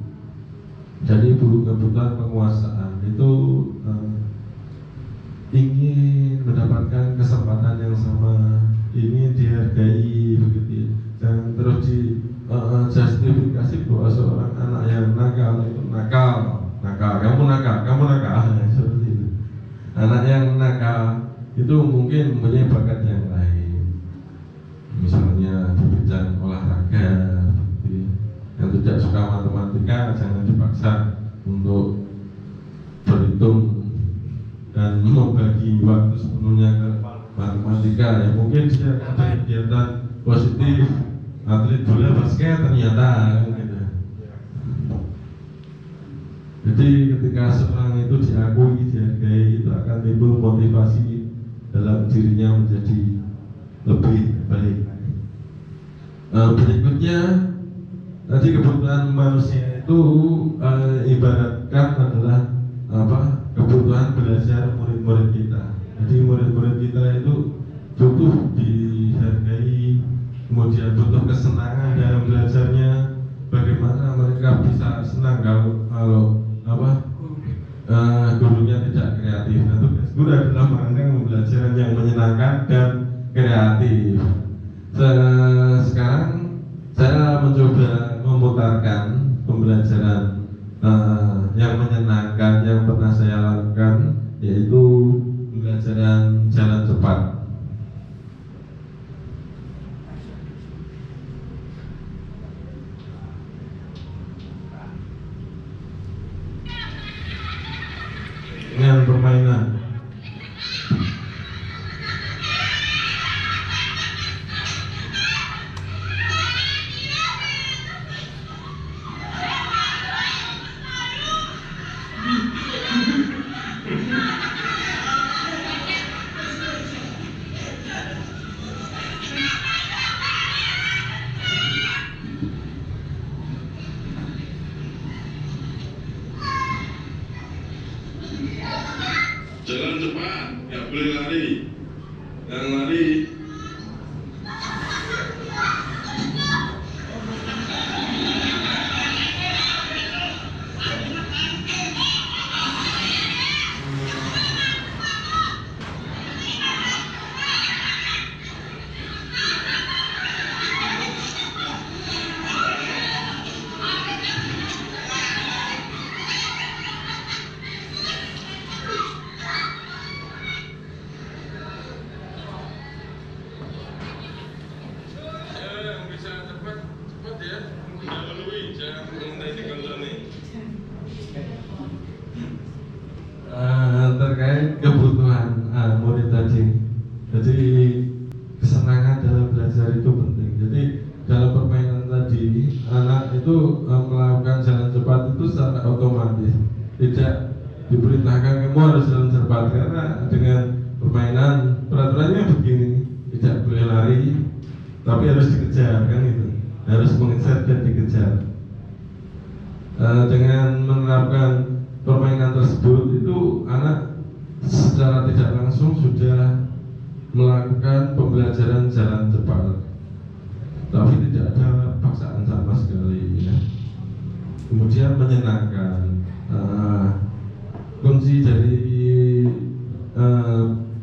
Jadi kebutuhan penguasaan itu ingin mendapatkan kesempatan yang sama, ingin dihargai begitu. Jangan terus justifikasi bahwa seorang anak yang nakal itu nakal, kamu nakal, seperti itu. Anak yang nakal itu mungkin mempunyai bakat yang lain, misalnya di bidang olahraga, yang tidak suka matematika jangan dipaksa untuk berhitung dan membagi waktu sepenuhnya ke matematika. Ya mungkin dia ada kegiatan positif, atlet bola basket ternyata gitu. Jadi ketika seorang itu diakui, dihargai, itu akan timbul motivasi dalam dirinya menjadi lebih baik. Berikutnya, tadi kebutuhan manusia itu ibaratkan adalah kebutuhan belajar murid-murid kita. Jadi murid-murid kita itu butuh dihargai, kemudian butuh kesenangan dalam belajarnya. Bagaimana mereka bisa senang kalau gurunya tidak kreatif. Nah, tugas guru adalah merancang pembelajaran yang menyenangkan dan kreatif. Sekarang saya mencoba memutarkan pembelajaran yang menyenangkan yang pernah saya lakukan, yaitu pembelajaran jalan cepat. Dengan permainan. Jalan cepat, nggak boleh lari. Yang lari terkait kebutuhan murid tadi. Jadi kesenangan dalam belajar itu penting. Jadi dalam permainan tadi, anak itu melakukan jalan cepat itu secara otomatis, tidak diperintahkan kamu harus jalan cepat, karena dengan permainan peraturannya begini, tidak boleh lari, tapi harus dikejar, kan itu, harus mengejar dan dikejar. Dengan menerapkan permainan tersebut itu anak secara tidak langsung sudah melakukan pembelajaran jalan cepat, tapi tidak ada paksaan sama sekali ya. Kemudian menyenangkan. Kunci dari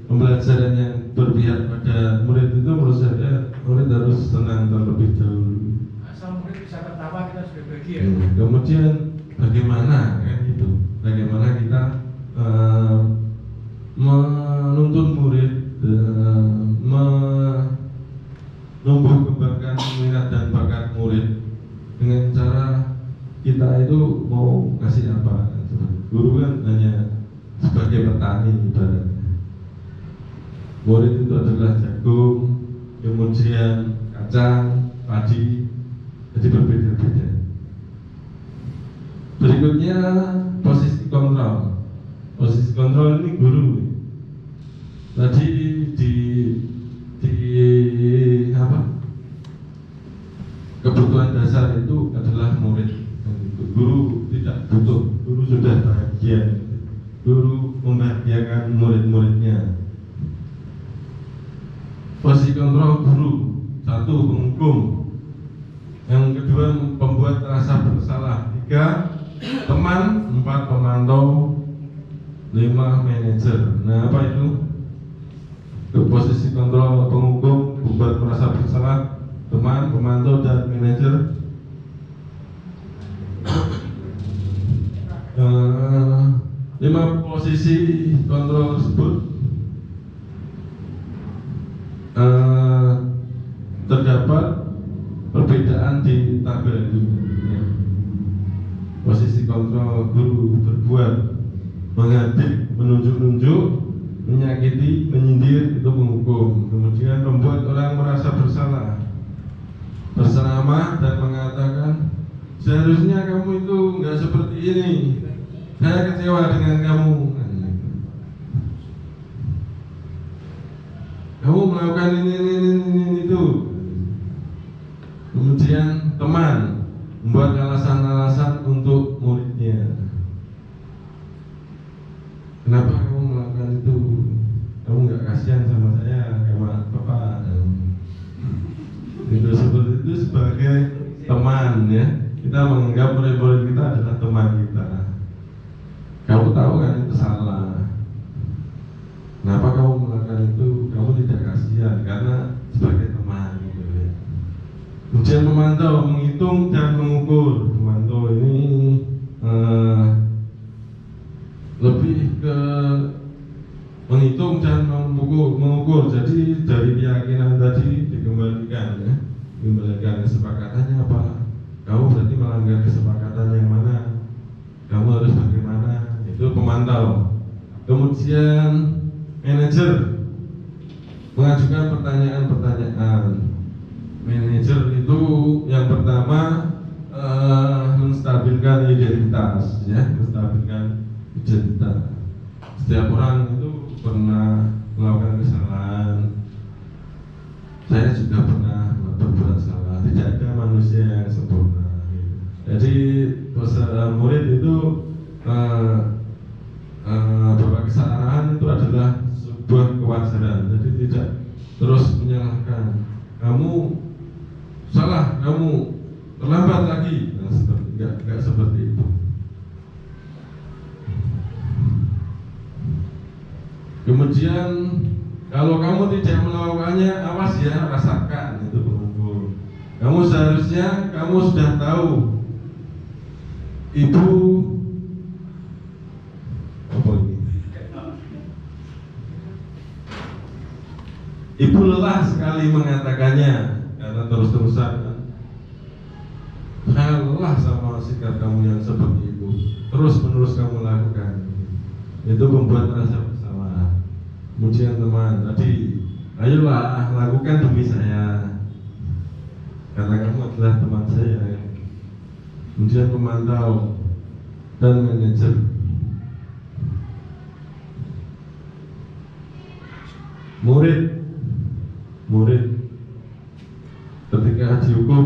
pembelajaran yang berpihak pada murid itu menurut saya murid harus tenang terlebih dahulu. Asal murid bisa tertawa kita sudah bahagia. Kemudian bagaimana kan itu? Bagaimana kita menuntun murid, menumbuh kembangkan minat dan bakat murid dengan cara kita itu mau kasih apa? Guru kan hanya sebagai petani ibaratnya. Murid itu adalah jagung, kemudian kacang, padi, jadi berbeda-beda. Berikutnya posisi kontrol. Posisi kontrol ini guru. Tadi di apa? Kebutuhan dasar itu adalah murid. Guru tidak butuh, guru sudah bahagia. Guru membahagiakan murid-muridnya. Posisi kontrol guru, satu penghukum, yang kedua pembuat rasa bersalah, 3 teman, 4 pemantau, 5 manajer. Nah, apa itu? Posisi kontrol penghukum, pembuat merasa bersalah, teman, pemantau, dan manajer. 5 posisi kontrol tersebut terdapat perbedaan di tabel ini. Posisi kontrol guru berbuat, mengadik, menunjuk-nunjuk, menyakiti, menyindir, itu menghukum. Kemudian membuat orang merasa bersalah, berseramah dan mengatakan, seharusnya kamu itu nggak seperti ini. Saya kecewa dengan kamu. Kamu melakukan ini itu. Kemudian teman membuat alasan-alasan untuk muridnya. Kenapa kamu melakukan itu? Kamu nggak kasihan sama saya, sama bapak. Itu seperti itu sebagai teman ya. Kita menganggap murid-murid kita adalah teman kita. Kamu tahu kan itu salah. Kenapa kamu melakukan itu? Kamu tidak kasihan karena sebagai teman gitu ya. Kemudian memantau, menghitung dan mengukur. Memantau ini lebih ke menghitung dan mengukur. Jadi dari keyakinan tadi dikembalikan ya. Dikembalikan kesepakatannya apa? Kamu berarti melanggar kesepakatan yang mana? Kamu harus bagaimana? Itu pemantau. Kemudian manajer mengajukan pertanyaan-pertanyaan. Manajer itu yang pertama menstabilkan identitas, ya, menstabilkan identitas. Setiap orang itu pernah melakukan kesalahan. Saya juga pernah berbuat salah. Tidak ada manusia yang sempurna. Jadi murid itu bahwa kesalahan itu adalah sebuah kewajaran. Jadi tidak terus menyalahkan. Kamu salah, kamu terlambat lagi. Nah, enggak seperti itu. Kemudian kalau kamu tidak melakukannya, awas ya, rasakan itu pengukur. Kamu seharusnya sudah tahu. Ibu apa ini? Ibu lelah sekali mengatakannya karena terus-terusan kan. Saya lelah sama sikap kamu yang seperti itu. Terus-menerus kamu lakukan. Itu membuat rasa bersalah. Kemudian teman tadi, ayolah lakukan demi saya. Karena kamu adalah teman saya. Kemudian pemantau dan manajer. murid ketika dihukum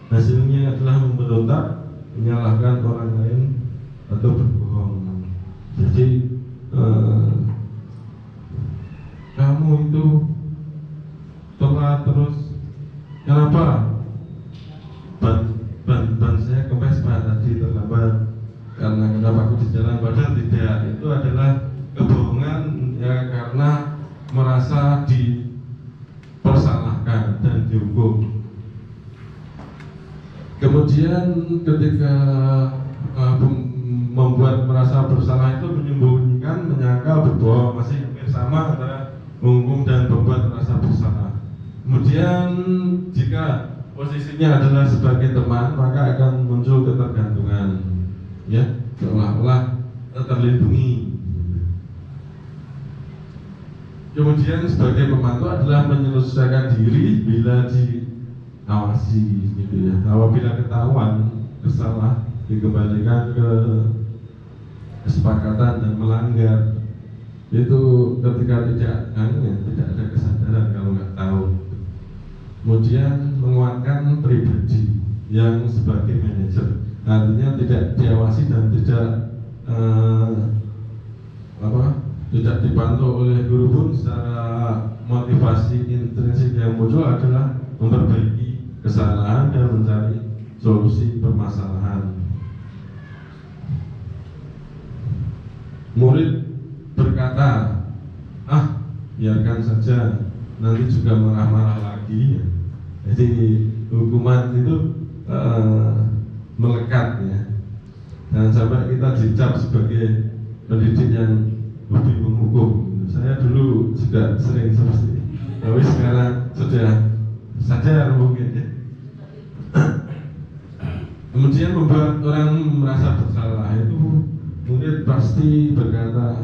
hasilnya adalah memberontak, menyalahkan orang lain atau berbohong. Jadi kamu itu telat terus, kenapa? Ban saya kempes Pak tadi terlambat karena kenapa aku di jalan, padahal tidak. Itu adalah kebohongan ya, karena merasa dipersalahkan dan dihukum. Kemudian ketika membuat merasa bersalah itu menyembunyikan, menyangkal, berbohong, masih hampir sama antara menghukum dan membuat merasa bersalah. Kemudian jika posisinya adalah sebagai teman, maka akan muncul ketergantungan, ya, seolah-olah terlindungi. Kemudian sebagai pemantau adalah menyelesaikan diri bila diawasi, gitu ya. Apabila ketahuan bersalah, dikembalikan ke kesepakatan dan melanggar. Itu ketika tidak ada kesadaran kalau nggak tahu. Kemudian menguatkan pribadi yang sebagai manajer, artinya tidak diawasi dan tidak dipantau oleh guru pun. Secara motivasi intrinsik yang muncul adalah memperbaiki kesalahan dan mencari solusi permasalahan. Murid berkata, biarkan saja, nanti juga marah-marah lagi. Jadi hukuman itu melekat, ya. Dan sampai kita dicap sebagai pendidik yang hobi menghukum. Saya dulu juga sering seperti itu, tapi sekarang sudah sadar mungkin, ya. Kemudian membuat orang merasa bersalah itu murid pasti berkata,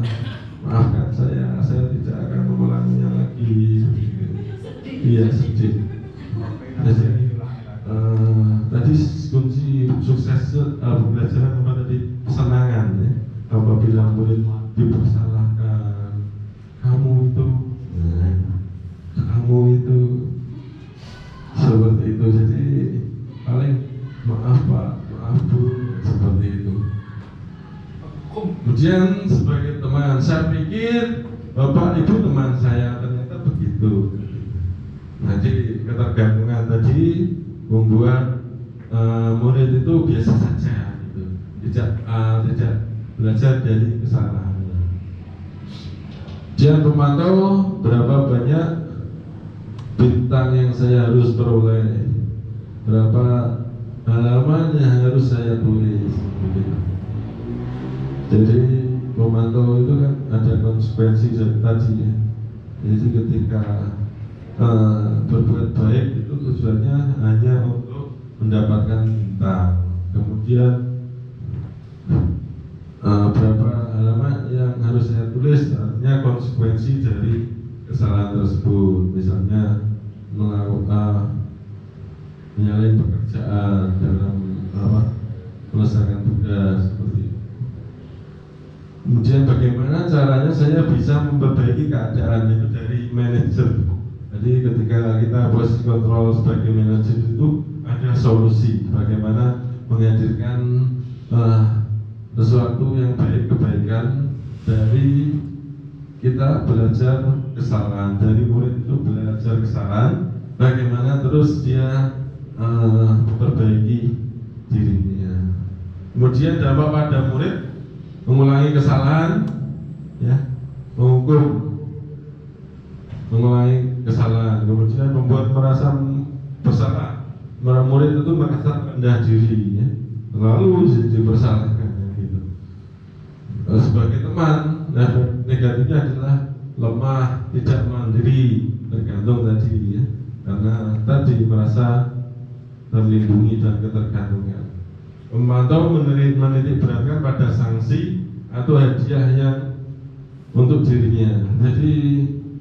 maafkan saya tidak akan mengulanginya lagi. Iya, sedih. Jadi tadi kunci sukses pembelajaran apa tadi? Kesenangan, ya. Apabila murid dipersalahkan, kamu itu seperti itu. Jadi paling maaf Pak, maaf Bu, seperti itu. Kemudian sebagai teman, saya pikir Bapak Ibu teman saya, ternyata begitu. Jadi ketergantungan tadi membuat murid itu biasa saja, gitu. Tidak belajar dari kesalahannya. Jangan pemantau berapa banyak bintang yang saya harus peroleh, berapa halaman yang harus saya tulis, gitu. Jadi memantau itu kan ada konsekuensi tadi, ya. Jadi ketika berbuat baik itu tujuannya hanya untuk mendapatkan bintang. Kemudian berapa halaman yang harus saya tulis, artinya konsekuensi dari kesalahan tersebut. Misalnya menyalin pekerjaan dalam melesaikan tugas, seperti itu. Kemudian bagaimana caranya saya bisa memperbaiki keadaan itu dari manajer. Jadi ketika kita posisi kontrol sebagai manajer itu ada solusi bagaimana menghadirkan sesuatu yang baik, kebaikan dari kita belajar kesalahan, dari murid itu belajar kesalahan, bagaimana terus dia memperbaiki dirinya. Kemudian dampak pada murid mengulangi kesalahan, ya, mengulangi kesalahan, kemudian membuat merasa bersalah. Murid itu merasa rendah diri, ya, lalu dipersalahkan, gitu. Sebagai teman, negatifnya adalah lemah, tidak mandiri, tergantung tadi, ya, karena tadi merasa terlindungi dan ketergantungan. Pemantau menitik beratkan pada sanksi atau hadiah yang untuk dirinya. Jadi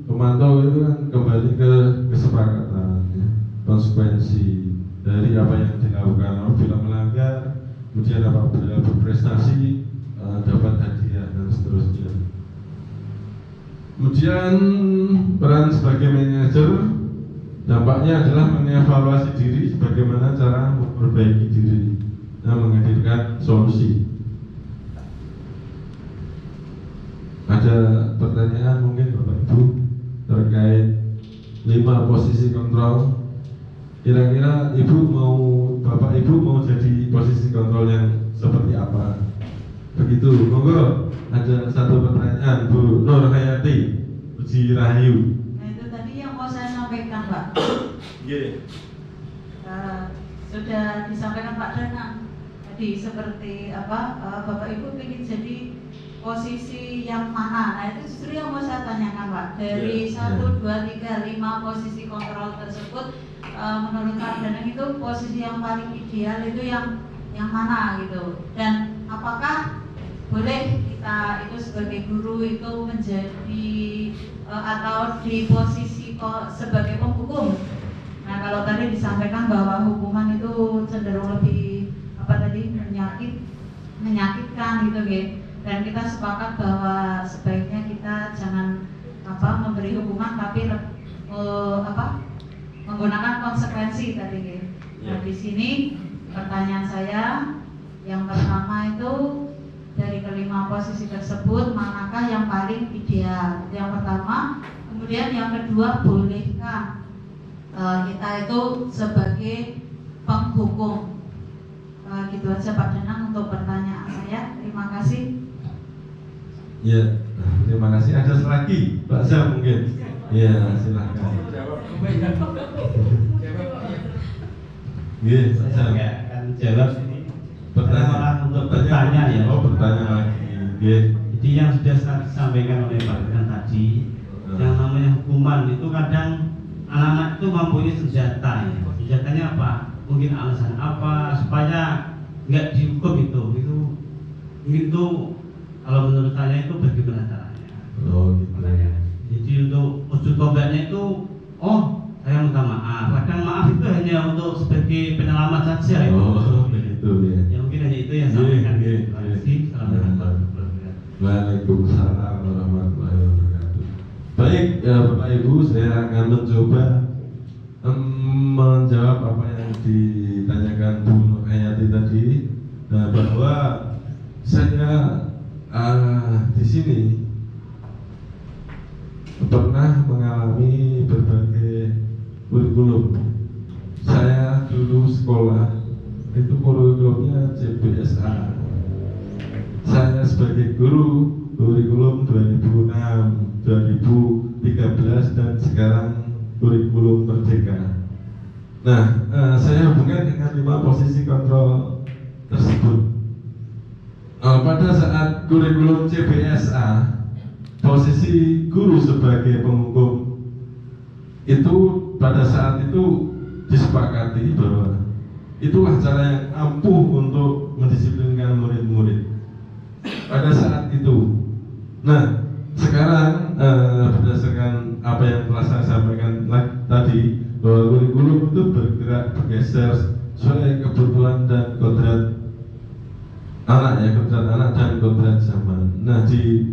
pemantau itu kan kembali ke kesepakatan, ya, konsekuensi dari apa yang dilakukan. Apabila melanggar, kemudian apabila berprestasi dapat hadiah dan seterusnya. Kemudian peran sebagai manajer, dampaknya adalah mengevaluasi diri, bagaimana cara memperbaiki diri dan menghadirkan solusi. Ada pertanyaan mungkin Bapak Ibu terkait 5 posisi kontrol. Kira-kira Bapak Ibu mau jadi posisi kontrol yang seperti apa? Begitu, monggo. Ada satu pertanyaan, Bu Nur Hayati, Uji Rahayu. Nah itu tadi yang mau saya sampaikan Pak. Yeah. Sudah disampaikan Pak Danang. Tadi seperti apa Bapak Ibu ingin jadi posisi yang mana? Nah itu justru yang mau saya tanyakan Pak. Dari 1, 2, 3, 5 posisi kontrol tersebut, menurut Pak Danang itu posisi yang paling ideal itu yang mana gitu? Dan apakah boleh kita itu sebagai guru itu menjadi atau di posisi sebagai penghukum? Nah kalau tadi disampaikan bahwa hukuman itu cenderung lebih menyakitkan gitu gitu. Dan kita sepakat bahwa sebaiknya kita jangan memberi hukuman tapi menggunakan konsekuensi tadi gitu. Nah di sini pertanyaan saya yang pertama itu dari kelima posisi tersebut manakah yang paling ideal? Yang pertama, kemudian yang kedua, bolehkah kita itu sebagai penghukum? Gitu aja Pak Danang untuk pertanyaan saya. Terima kasih. Ya, terima kasih. Ada lagi, Pak Zam mungkin. Ya, silakan. Iya, Pak Zam. Akan jawab ini. Pertanyaan untuk bertanya ya. Oh, bertanya lagi. Yeah. Jadi yang sudah disampaikan oleh Pak Rian tadi, yang namanya hukuman itu kadang anak-anak itu mempunyai senjata. Ya. Senjatanya apa? Mungkin alasan apa supaya nggak dihukum itu mungkin itu kalau menurut saya itu bagaimana caranya? Oh, gitu. Jadi untuk ujung tombaknya itu, saya minta maaf. Kadang maaf itu hanya untuk sebagai penyelamat saja. Oh, begitu ya. Ya mungkin hanya itu yang saya sampaikan. Terima kasih. Waalaikumsalam warahmatullahi wabarakatuh. Baik, Bapak Ibu, saya akan mencoba menjawab apa yang ditanyakan Bu Nur Hayati tadi, bahwa saya di sini pernah mengalami berbagai kurikulum. Saya dulu sekolah itu kurikulumnya CBSA. Saya sebagai guru kurikulum 2006, 2013 dan sekarang kurikulum Merdeka. Nah, saya hubungkan dengan 5 posisi kontrol tersebut. Pada saat kurikulum CBSA, posisi guru sebagai penghukum itu pada saat itu disepakati bahwa itulah cara yang ampuh untuk mendisiplinkan murid-murid pada saat itu. Nah, sekarang berdasarkan apa yang telah saya sampaikan tadi, bahwa kurikulum itu bergeser sesuai kebutuhan dan kodrat anak dan kodrat zaman. Nah, di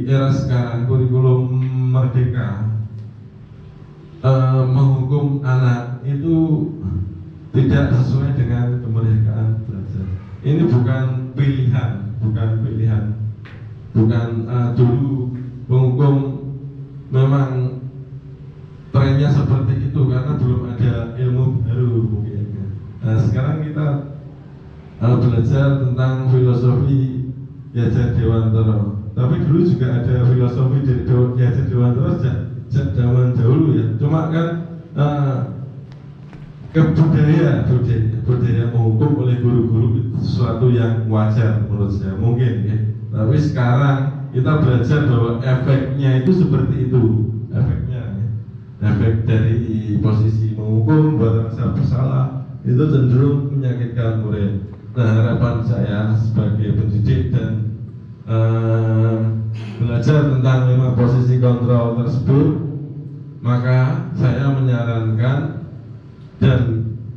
era sekarang kurikulum Merdeka menghukum anak itu tidak sesuai dengan kemerdekaan belajar. Ini bukan pilihan, dulu penghukum memang trennya seperti itu karena belum ada ilmu baru mungkin. Nah, sekarang kita belajar tentang filosofi Yajar Dewantara. Tapi dulu juga ada filosofi Yajar Dewantara sejak zaman dahulu ya. Cuma kan budaya menghukum oleh guru-guru itu sesuatu yang wajar menurut saya mungkin ya. Tapi sekarang kita belajar bahwa efeknya itu seperti itu, efek dari posisi menghukum buat rasa bersalah itu cenderung menyakitkan murid. Nah, harapan saya sebagai pendidik dan belajar tentang 5 posisi kontrol tersebut, maka saya menyarankan dan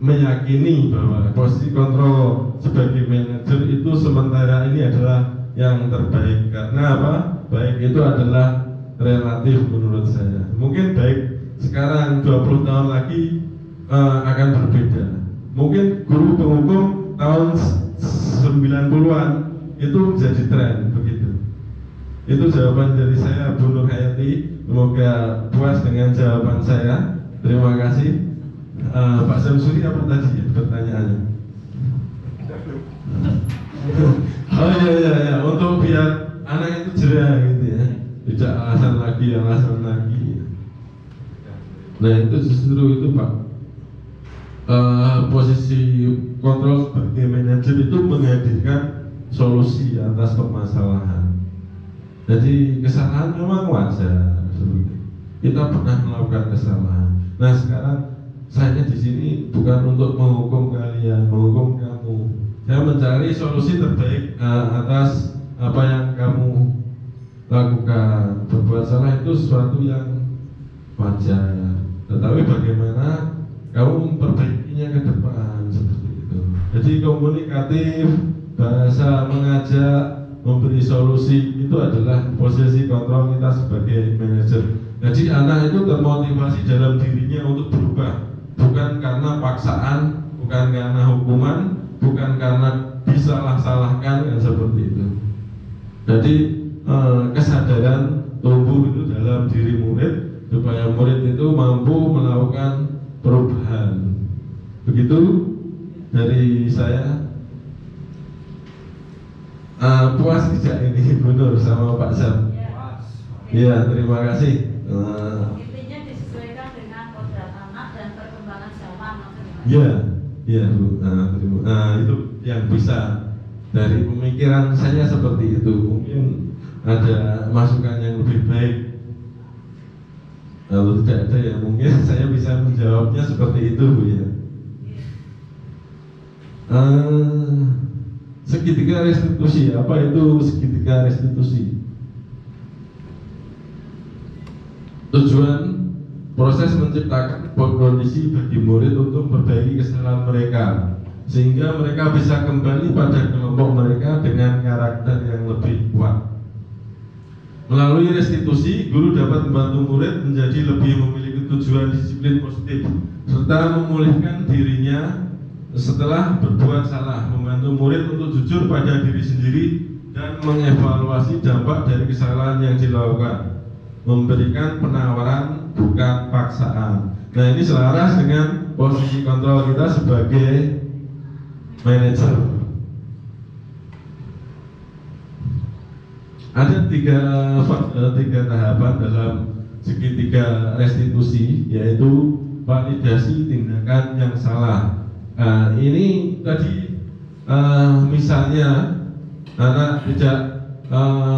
meyakini bahwa posisi kontrol sebagai manajer itu sementara ini adalah yang terbaik. Karena apa? Baik itu adalah relatif menurut saya. Mungkin baik sekarang 20 tahun lagi akan berbeda. Mungkin guru penghukum tahun 90-an itu menjadi tren begitu. Itu jawaban dari saya, Bu Nur Hayati. Semoga puas dengan jawaban saya. Terima kasih. Pak Samsuri apa tadi ya pertanyaannya? Oh iya, untuk biar anak itu jerah gitu ya, tidak alasan lagi. Nah itu justru itu Pak, posisi kontrol sebagai manajer itu menghadirkan solusi atas permasalahan. Jadi kesalahan memang wajar, kita pernah melakukan kesalahan. Nah sekarang saya di sini bukan untuk menghukum kalian, menghukum kamu. Saya mencari solusi terbaik atas apa yang kamu lakukan. Berbuat salah itu sesuatu yang wajar, tetapi bagaimana kamu memperbaikinya ke depan seperti itu. Jadi komunikatif, bahasa mengajak, memberi solusi itu adalah posisi kontrol kita sebagai manajer. Jadi anak itu termotivasi dalam dirinya untuk berubah, bukan karena paksaan, bukan karena hukuman, bukan karena disalah-salahkan kan seperti itu. Jadi kesadaran tumbuh itu dalam diri murid supaya murid itu mampu melakukan perubahan. Begitu dari saya. Puas tidak ini Bu Nur sama Pak Sam? Iya, terima kasih. Intinya disesuaikan dengan kodrat anak dan perkembangan zaman. Iya Bu. Itu yang bisa dari pemikiran saya seperti itu. Mungkin ada masukan yang lebih baik. Kalau tidak ada ya mungkin saya bisa menjawabnya seperti itu Bu ya. Segitiga restitusi, apa itu segitiga restitusi? Tujuan proses menciptakan kondisi bagi murid untuk memperbaiki kesalahan mereka, sehingga mereka bisa kembali pada kelompok mereka dengan karakter yang lebih kuat. Melalui restitusi, guru dapat membantu murid menjadi lebih memiliki tujuan disiplin positif, serta memulihkan dirinya setelah berbuat salah, membantu murid untuk jujur pada diri sendiri dan mengevaluasi dampak dari kesalahan yang dilakukan, memberikan penawaran bukan paksaan. Nah ini selaras dengan posisi kontrol kita sebagai manajer. Ada tiga tahapan dalam segitiga restitusi, yaitu validasi tindakan yang salah. Ini tadi misalnya anak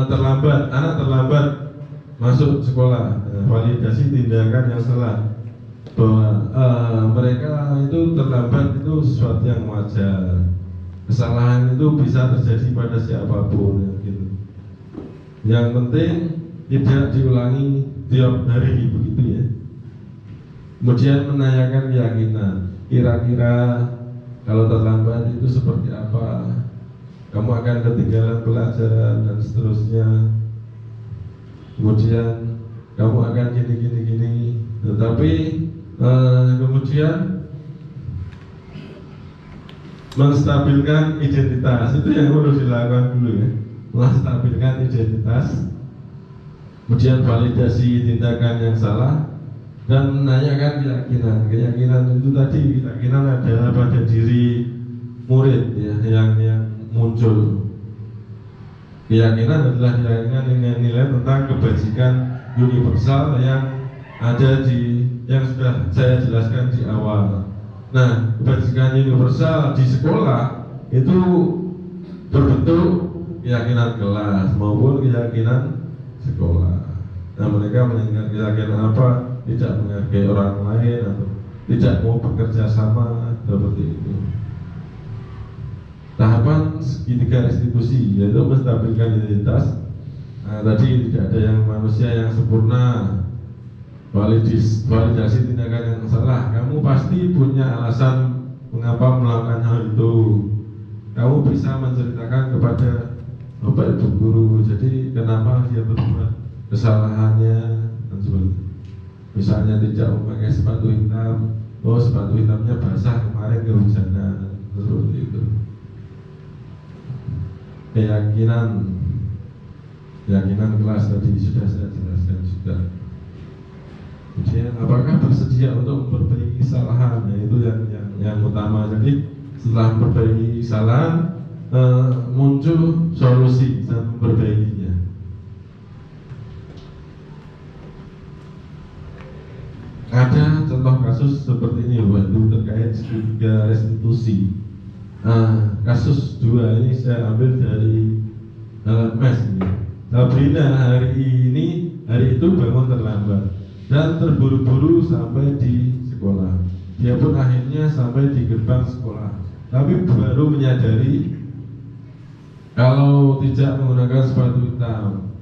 terlambat masuk sekolah, validasi tindakan yang salah, bahwa mereka itu terlambat itu sesuatu yang wajar. Kesalahan itu bisa terjadi pada siapapun gitu. Yang penting tidak diulangi tiap hari begitu ya. Kemudian menanyakan keyakinan, kira-kira kalau terlambat itu seperti apa, kamu akan ketinggalan pelajaran dan seterusnya. Kemudian kamu akan gini. Tetapi kemudian menstabilkan identitas itu yang perlu dilakukan dulu ya. Menstabilkan identitas, kemudian validasi tindakan yang salah, dan menanyakan keyakinan itu tadi, keyakinan adalah pada diri murid ya, yang muncul. Keyakinan adalah keyakinan dengan nilai tentang kebajikan universal yang ada yang sudah saya jelaskan di awal. Nah, kebajikan universal di sekolah itu berbentuk keyakinan kelas maupun keyakinan sekolah. Nah, mereka meningkat keyakinan apa? Tidak menghargai orang lain atau tidak mau bekerja sama seperti itu. Tahapan segitiga restitusi yaitu menstabilkan identitas. Nah, tadi tidak ada yang manusia yang sempurna. Validasi tindakan yang salah. Kamu pasti punya alasan mengapa melakukan hal itu. Kamu bisa menceritakan kepada Bapak Ibu guru. Jadi kenapa dia berbuat kesalahannya dan sebagainya. Misalnya tidak memakai sepatu hitam, oh sepatu hitamnya basah kemarin kehujanan, seperti itu. Keyakinan kelas tadi sudah saya jelaskan juga. Kemudian apakah bersedia untuk memperbaiki kesalahan? Nah, itu yang utama. Jadi setelah memperbaiki kesalahan muncul solusi dan memperbaikinya. Ada contoh kasus seperti ini, waktu terkait segitiga restitusi. Kasus 2 ini saya ambil dari mes ini. Sabrina hari itu bangun terlambat dan terburu-buru sampai di sekolah. Dia pun akhirnya sampai di gerbang sekolah, tapi baru menyadari kalau tidak menggunakan sepatu hitam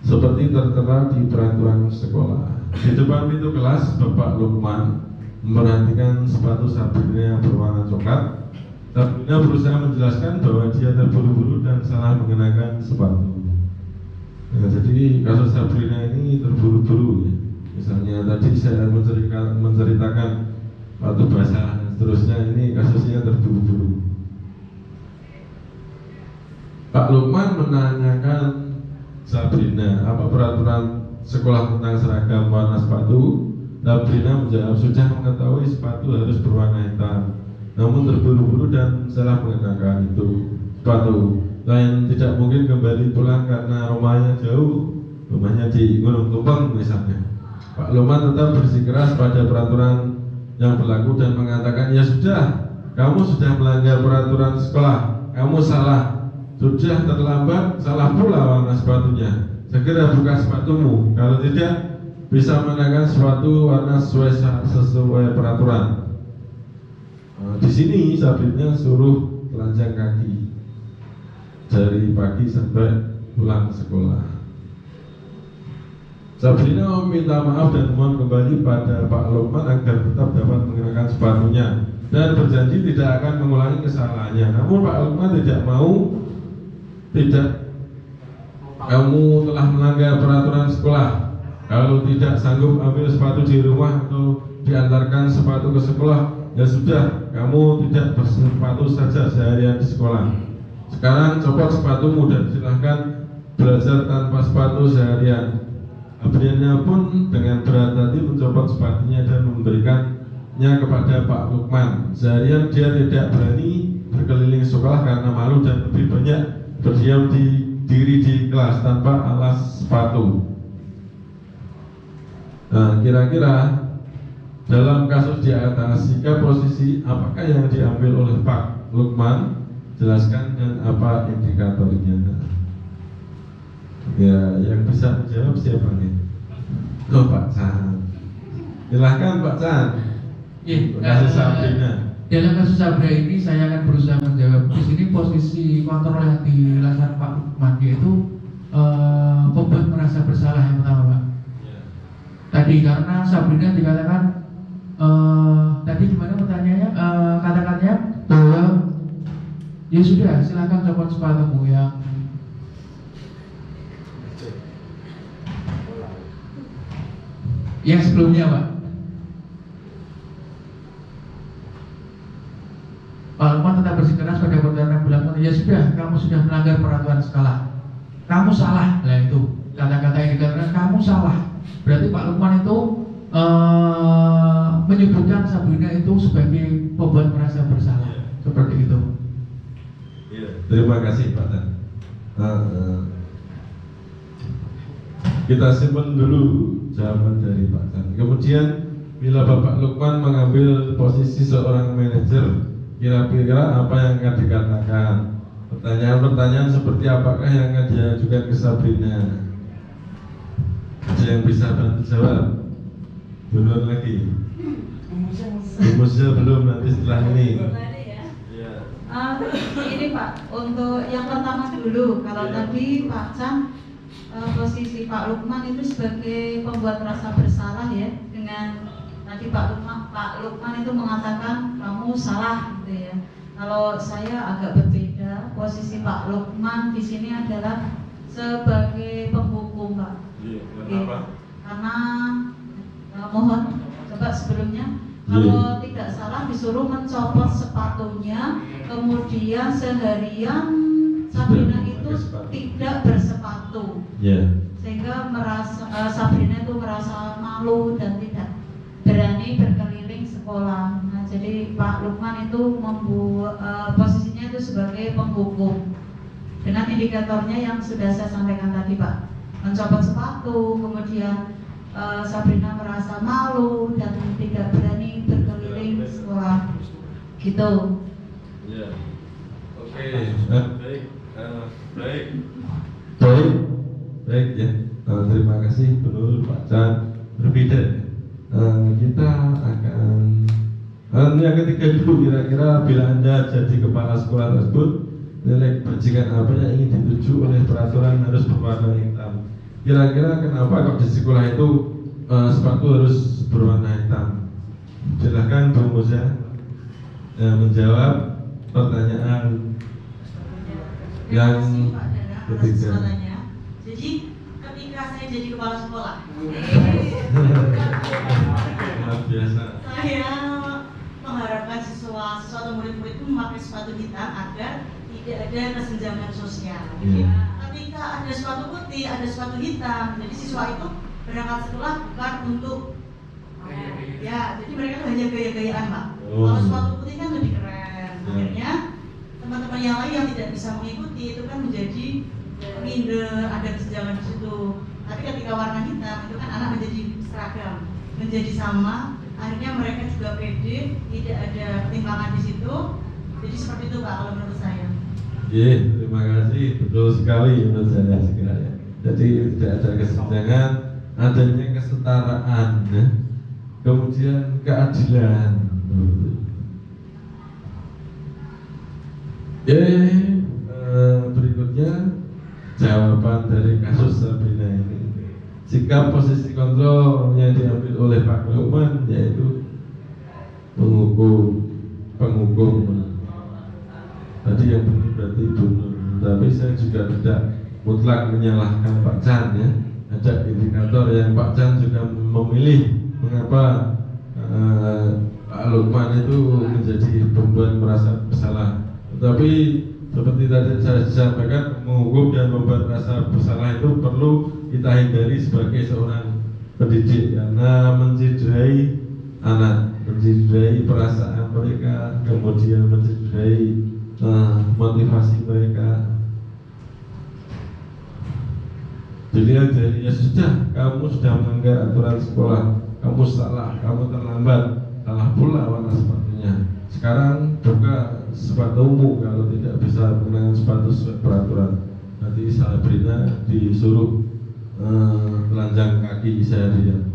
seperti tertera di peraturan sekolah. Di depan pintu kelas, Bapak Lukman memperhatikan sepatu Sabrina yang berwarna coklat. Sabrina berusaha menjelaskan bahwa dia terburu-buru dan salah mengenakan sepatu. Nah, jadi kasus Sabrina ini terburu-buru ya. Misalnya tadi saya menceritakan waktu basah dan seterusnya, ini kasusnya terburu-buru. Pak Lukman menanyakan Sabrina apa peraturan sekolah tentang seragam warna sepatu. Sabrina menjawab sudah mengetahui sepatu harus berwarna hitam, namun terburu-buru dan salah mengenakan itu sepatu. Dan tidak mungkin kembali pulang karena rumahnya jauh, rumahnya di Gunung Tumpeng misalnya. Pak Lukman tetap bersikeras pada peraturan yang berlaku dan mengatakan, ya sudah, kamu sudah melanggar peraturan sekolah, kamu salah, sudah terlambat, salah pula warna sepatunya. Segera buka sepatumu, kalau tidak bisa mengenakan sepatu warna sesuai peraturan. Di sini Sabrina suruh telanjang kaki dari pagi sampai pulang sekolah. Sabrina meminta maaf dan mohon kembali pada Pak Lukman agar tetap dapat mengenakan sepatunya dan berjanji tidak akan mengulangi kesalahannya. Namun Pak Lukman tidak mau. Tidak, kamu telah melanggar peraturan sekolah. Kalau tidak sanggup ambil sepatu di rumah atau diantarkan sepatu ke sekolah, ya sudah, kamu tidak bersepatu saja seharian di sekolah. Sekarang copot sepatumu dan silahkan belajar tanpa sepatu seharian. Sabrina pun dengan berat hati mencopot sepatunya dan memberikannya kepada Pak Lukman. Seharian dia tidak berani berkeliling sekolah karena malu dan lebih banyak berdiam diri di kelas tanpa alas sepatu. Nah, kira-kira dalam kasus di atas, jika posisi apakah yang diambil oleh Pak Lukman? Jelaskan dan apa indikatornya. Ya, yang bisa menjawab siapa nih? Oh, Pak Chan. Silahkan Pak Chan. Kasus Sabrina. Dalam kasus Sabrina ini saya akan berusaha menjawab. Di sini posisi kontrol yang dilakukan Pak Lukman yaitu pembuat merasa bersalah yang pertama, Pak. Tadi karena Sabrina dikatakan tadi gimana pertanyaannya? Katakannya bahwa ya sudah, silakan copot sepatumu yang sebelumnya, Pak. Pak Lukman tetap bersikeras pada peraturan yang berlaku. Ya sudah, kamu sudah melanggar peraturan sekolah. Kamu salah. Nah itu kata-kata yang dikatakan kamu salah. Berarti Pak Lukman itu menyebutkan Sabrina itu sebagai pembuat merasa bersalah. Seperti itu. Ya, terima kasih Pak Tan. Kita simpan dulu jawaban dari Pak Tan. Kemudian bila Bapak Lukman mengambil posisi seorang manajer, kira-kira apa yang akan dikatakan? Pertanyaan-pertanyaan seperti apakah yang akan diajukan ke Sabrina? Ada yang bisa bantu jawab? Belum lagi? Rumusnya belum, nanti setelah ini. Ini Pak, untuk yang pertama dulu, kalau tadi Pak Chan posisi Pak Lukman itu sebagai pembuat rasa bersalah ya, dengan tadi Pak Lukman itu mengatakan kamu salah gitu ya. Kalau saya agak berbeda, posisi Pak Lukman di sini adalah sebagai penghukum, Pak. Iya, kenapa? Karena mohon coba sebelumnya kalau tidak salah disuruh mencopot sepatunya, kemudian seharian Sabrina itu tidak bersepatu, sehingga Sabrina itu merasa malu dan tidak berani berkeliling sekolah. Nah, jadi Pak Lukman itu posisinya itu sebagai penghukum dengan indikatornya yang sudah saya sampaikan tadi, Pak. Mencopot sepatu, kemudian Sabrina merasa malu dan tidak berani berkeliling sekolah, gitu. Ya, oke, baik ya. Terima kasih Gubernur Pak Chan. Berbeda. Kita akan yang ketiga dulu, kira-kira bila Anda jadi kepala sekolah tersebut, nilai kebajikan apa yang ingin dituju oleh peraturan harus berwarna hitam. Kira-kira kenapa kok di sekolah itu sepatu harus berwarna hitam? Silahkan Bu Musa menjawab pertanyaan yang ketiga. Jadi ketika saya jadi kepala sekolah, biasa. saya mengharapkan siswa atau murid-murid itu memakai sepatu hitam agar tidak ada kesenjangan sosial. Jadi ketika ada sepatu putih, ada sepatu hitam, jadi siswa itu berangkat sekolah bukan untuk ya, jadi mereka tuh hanya gaya-gayaan, Pak. Kalau sepatu putih kan lebih keren. Akhirnya teman-teman yang lain yang tidak bisa mengikuti itu kan menjadi minder, ada kesenjangan di situ. Tapi ketika warna hitam itu kan anak menjadi seragam, menjadi sama. Akhirnya mereka juga pede, tidak ada ketimpangan di situ. Jadi seperti itu, Pak, kalau menurut saya. Iya, terima kasih, betul sekali menurut saya sekali. Jadi tidak ada kesenjangan, adanya kesetaraan, ya. Kemudian keadilan. Berikutnya jawaban dari kasus Sabrina ini. Sikap posisi kontrol yang diambil oleh Pak Lukman yaitu penghukum. Tadi yang benar berarti benar. Tapi saya juga tidak mutlak menyalahkan Pak Chan, ya. Ada indikator yang Pak Chan juga memilih mengapa Pak Lukman itu menjadi pembuat merasa bersalah. Tetapi seperti tadi saya sampaikan, menghukum dan membuat rasa bersalah itu perlu kita hindari sebagai seorang pendidik, karena mencederai anak, mencederai perasaan mereka, kemudian mencederai motivasi mereka. Dilihat dari ya sudah, kamu sudah melanggar aturan sekolah, kamu salah, kamu terlambat, salah pula warna sepatunya. Sekarang buka sepatumu kalau tidak bisa menggunakan sepatu sesuai peraturan. Nanti Sabrina disuruh telanjang kaki seharian.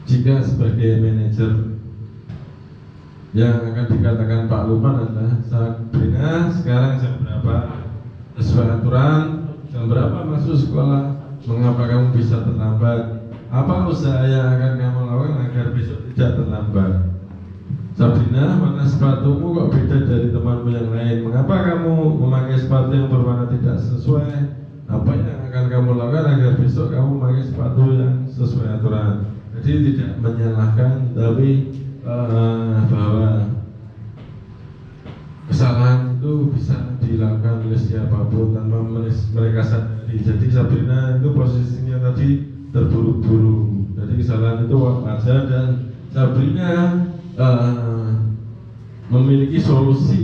Jika sebagai manajer yang akan dikatakan Pak Lukman adalah Sabrina sekarang jam berapa sesuai aturan, jam berapa masuk sekolah, mengapa kamu bisa terlambat, apa usaha yang akan kamu lakukan agar besok tidak terlambat. Sabrina, warna sepatumu kok beda dari temanmu yang lain, mengapa kamu memakai sepatu yang berwarna tidak sesuai, apa yang akan kamu lakukan agar besok kamu memakai sepatu yang sesuai aturan. Jadi tidak menyalahkan, tapi bahwa kesalahan itu bisa dilakukan oleh siapapun tanpa mereka sadari. Jadi Sabrina itu posisinya tadi terburu-buru, jadi kesalahan itu wajar dan Sabrina memiliki solusi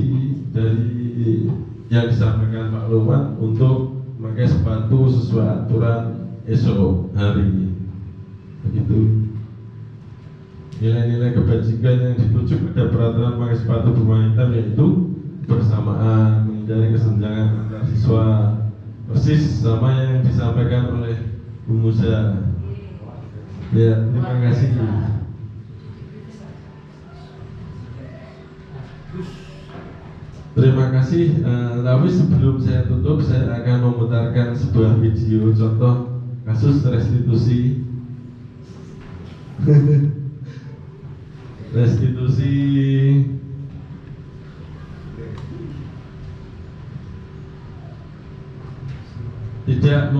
dari yang disampaikan Pak Lukman untuk memakai sepatu sesuai aturan esok hari. Begitu. Nilai-nilai kebajikan yang dituju pada peraturan memakai sepatu berwarna hitam yaitu bersamaan, menghindari kesenjangan antar siswa, persis sama yang disampaikan oleh Bu Musa. Ya, terima kasih. Terima kasih. Tapi sebelum saya tutup, saya akan memutarkan sebuah video contoh kasus restitusi. Restitusi tidak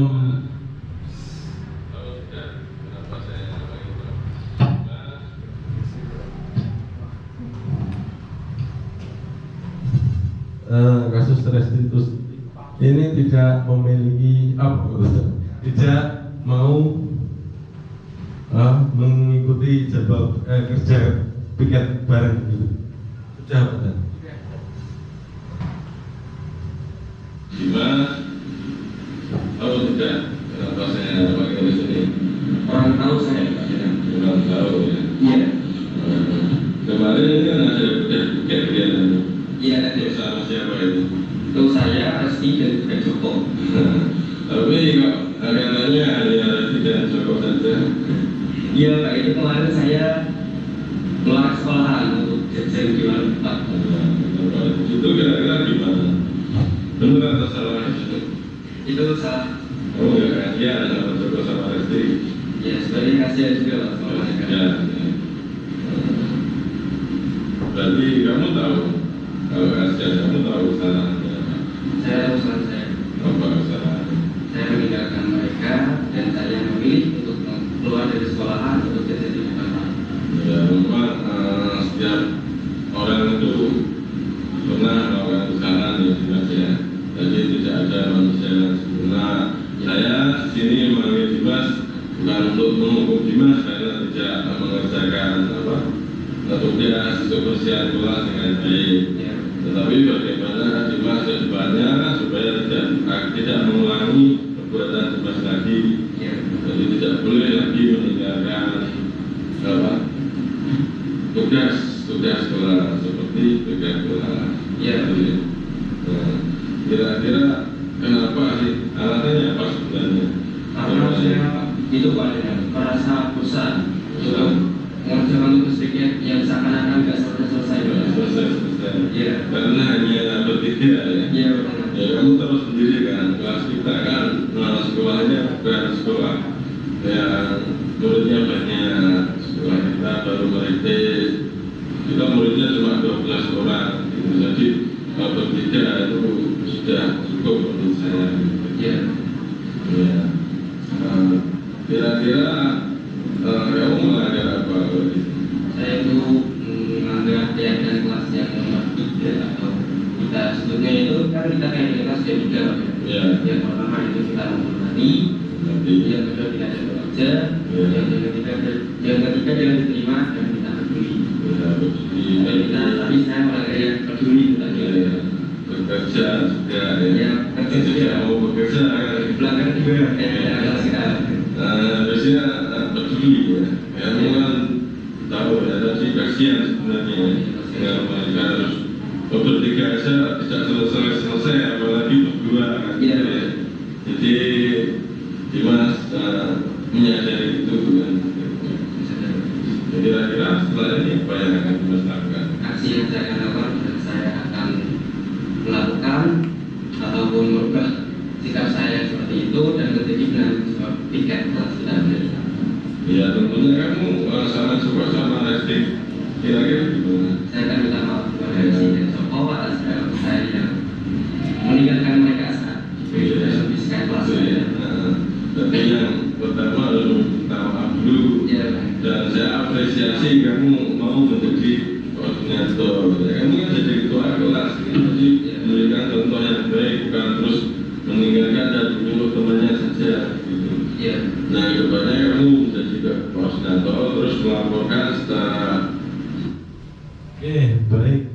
kasus restitusi ini tidak memiliki tidak mau mengikuti jadwal kerja piket bareng gitu. Jabatan. Dimas, tahu tidak kenapa saya pakai di sini? Orang tahu saya, Pak. Orang tahu ya. Iya. Kemarin ini kan ada piket dia. Iya, ada. Sama siapa itu? Itu saya, Resti dan juga Joko. Tapi kok agamanya hanya Resti dan Joko saja? Iya, Pak. Itu kemarin saya keluar sekolahan untuk jajan di warung Pak. Itu kira-kira gimana? Benar atau salah? Itu salah. Oh ya, kasihan sama Joko sama Resti. Ya, sebenarnya kasihan juga Pak sama mereka. Ya. Berarti kamu tahu, kalau kasihan kamu tahu salahnya. Saya tahu salah saya. Apa salahnya? Saya meninggalkan mereka dan saya memilih untuk keluar dari sekolahan untuk jajan di warung. Ya memang setiap orang itu pernah melakukan kesalahan ya Dimas ya. Jadi tidak ada manusia yang sempurna. Saya sini memanggil Dimas bukan untuk menghukum Dimas karena tidak mengerjakan tugas kebersihan kelas dengan baik. Tetapi bagaimana Dimas ke depannya supaya tidak mengulangi perbuatan Dimas lagi. Jadi tidak boleh lagi meninggalkan tugas sekolah seperti tugas sekolah. Kira-kira kenapa sih alasannya apa sebenarnya? Karena saya itu Pak dengan merasa bosan mengerjakan tugas pikir yang seakan-akan nggak selesai. Iya. Karena hanya berpikir ya. Iya. Ya kamu tahu sendiri kan kelas kita kan sekolahnya bukan sekolah yang muridnya banyak. Sekolah kita baru merintis. Kita muridnya cuma 12 orang. Gitu. Jadi bertiga itu sudah cukup menurut saya. Iya. Ya. Kira-kira kamu mengajar apa? Saya itu mengajar kegiatan kelas yang nomor 3 atau kita sebutnya itu kan kita kayak kelas yang 3 ya. Yang pertama itu kita menghormati, yang kedua kita ada bekerja, yang ketiga jangan diterima dan kita peduli. Tapi saya mengajar yang peduli itu tadi. Bekerja juga ya. Kerja juga mau bekerja belakang juga kelas kita. Biasanya peduli ya. Kamu kan tahu ya tadi kasihan sebenarnya dengan mereka harus bertiga saja tidak selesai apalagi berdua kan. Iya. Jadi Dimas menyadari itu kan. Kira-kira setelah ini apa yang akan Dimas lakukan? Aksi yang saya akan lakukan saya akan melakukan ataupun merubah sikap saya seperti itu dan dengan tiket kelas kita menjadi. Ya tentunya kamu sangat suka sama Resti. Kira-kira gimana? Saya akan minta maaf kepada Resti dan Joko atas saya yang meninggalkan mereka saat menghabiskan kelas saya. Tapi yang pertama harus minta maaf dulu. Dan saya apresiasi kamu mau menjadi koordinator. Kamu kan jadi ketua kelas, jadi memberikan contoh yang baik, bukan terus meninggalkan dan menyuruh temannya saja. Gitu. Nah kedepannya kamu menjadi koordinator terus melaporkan secara baik.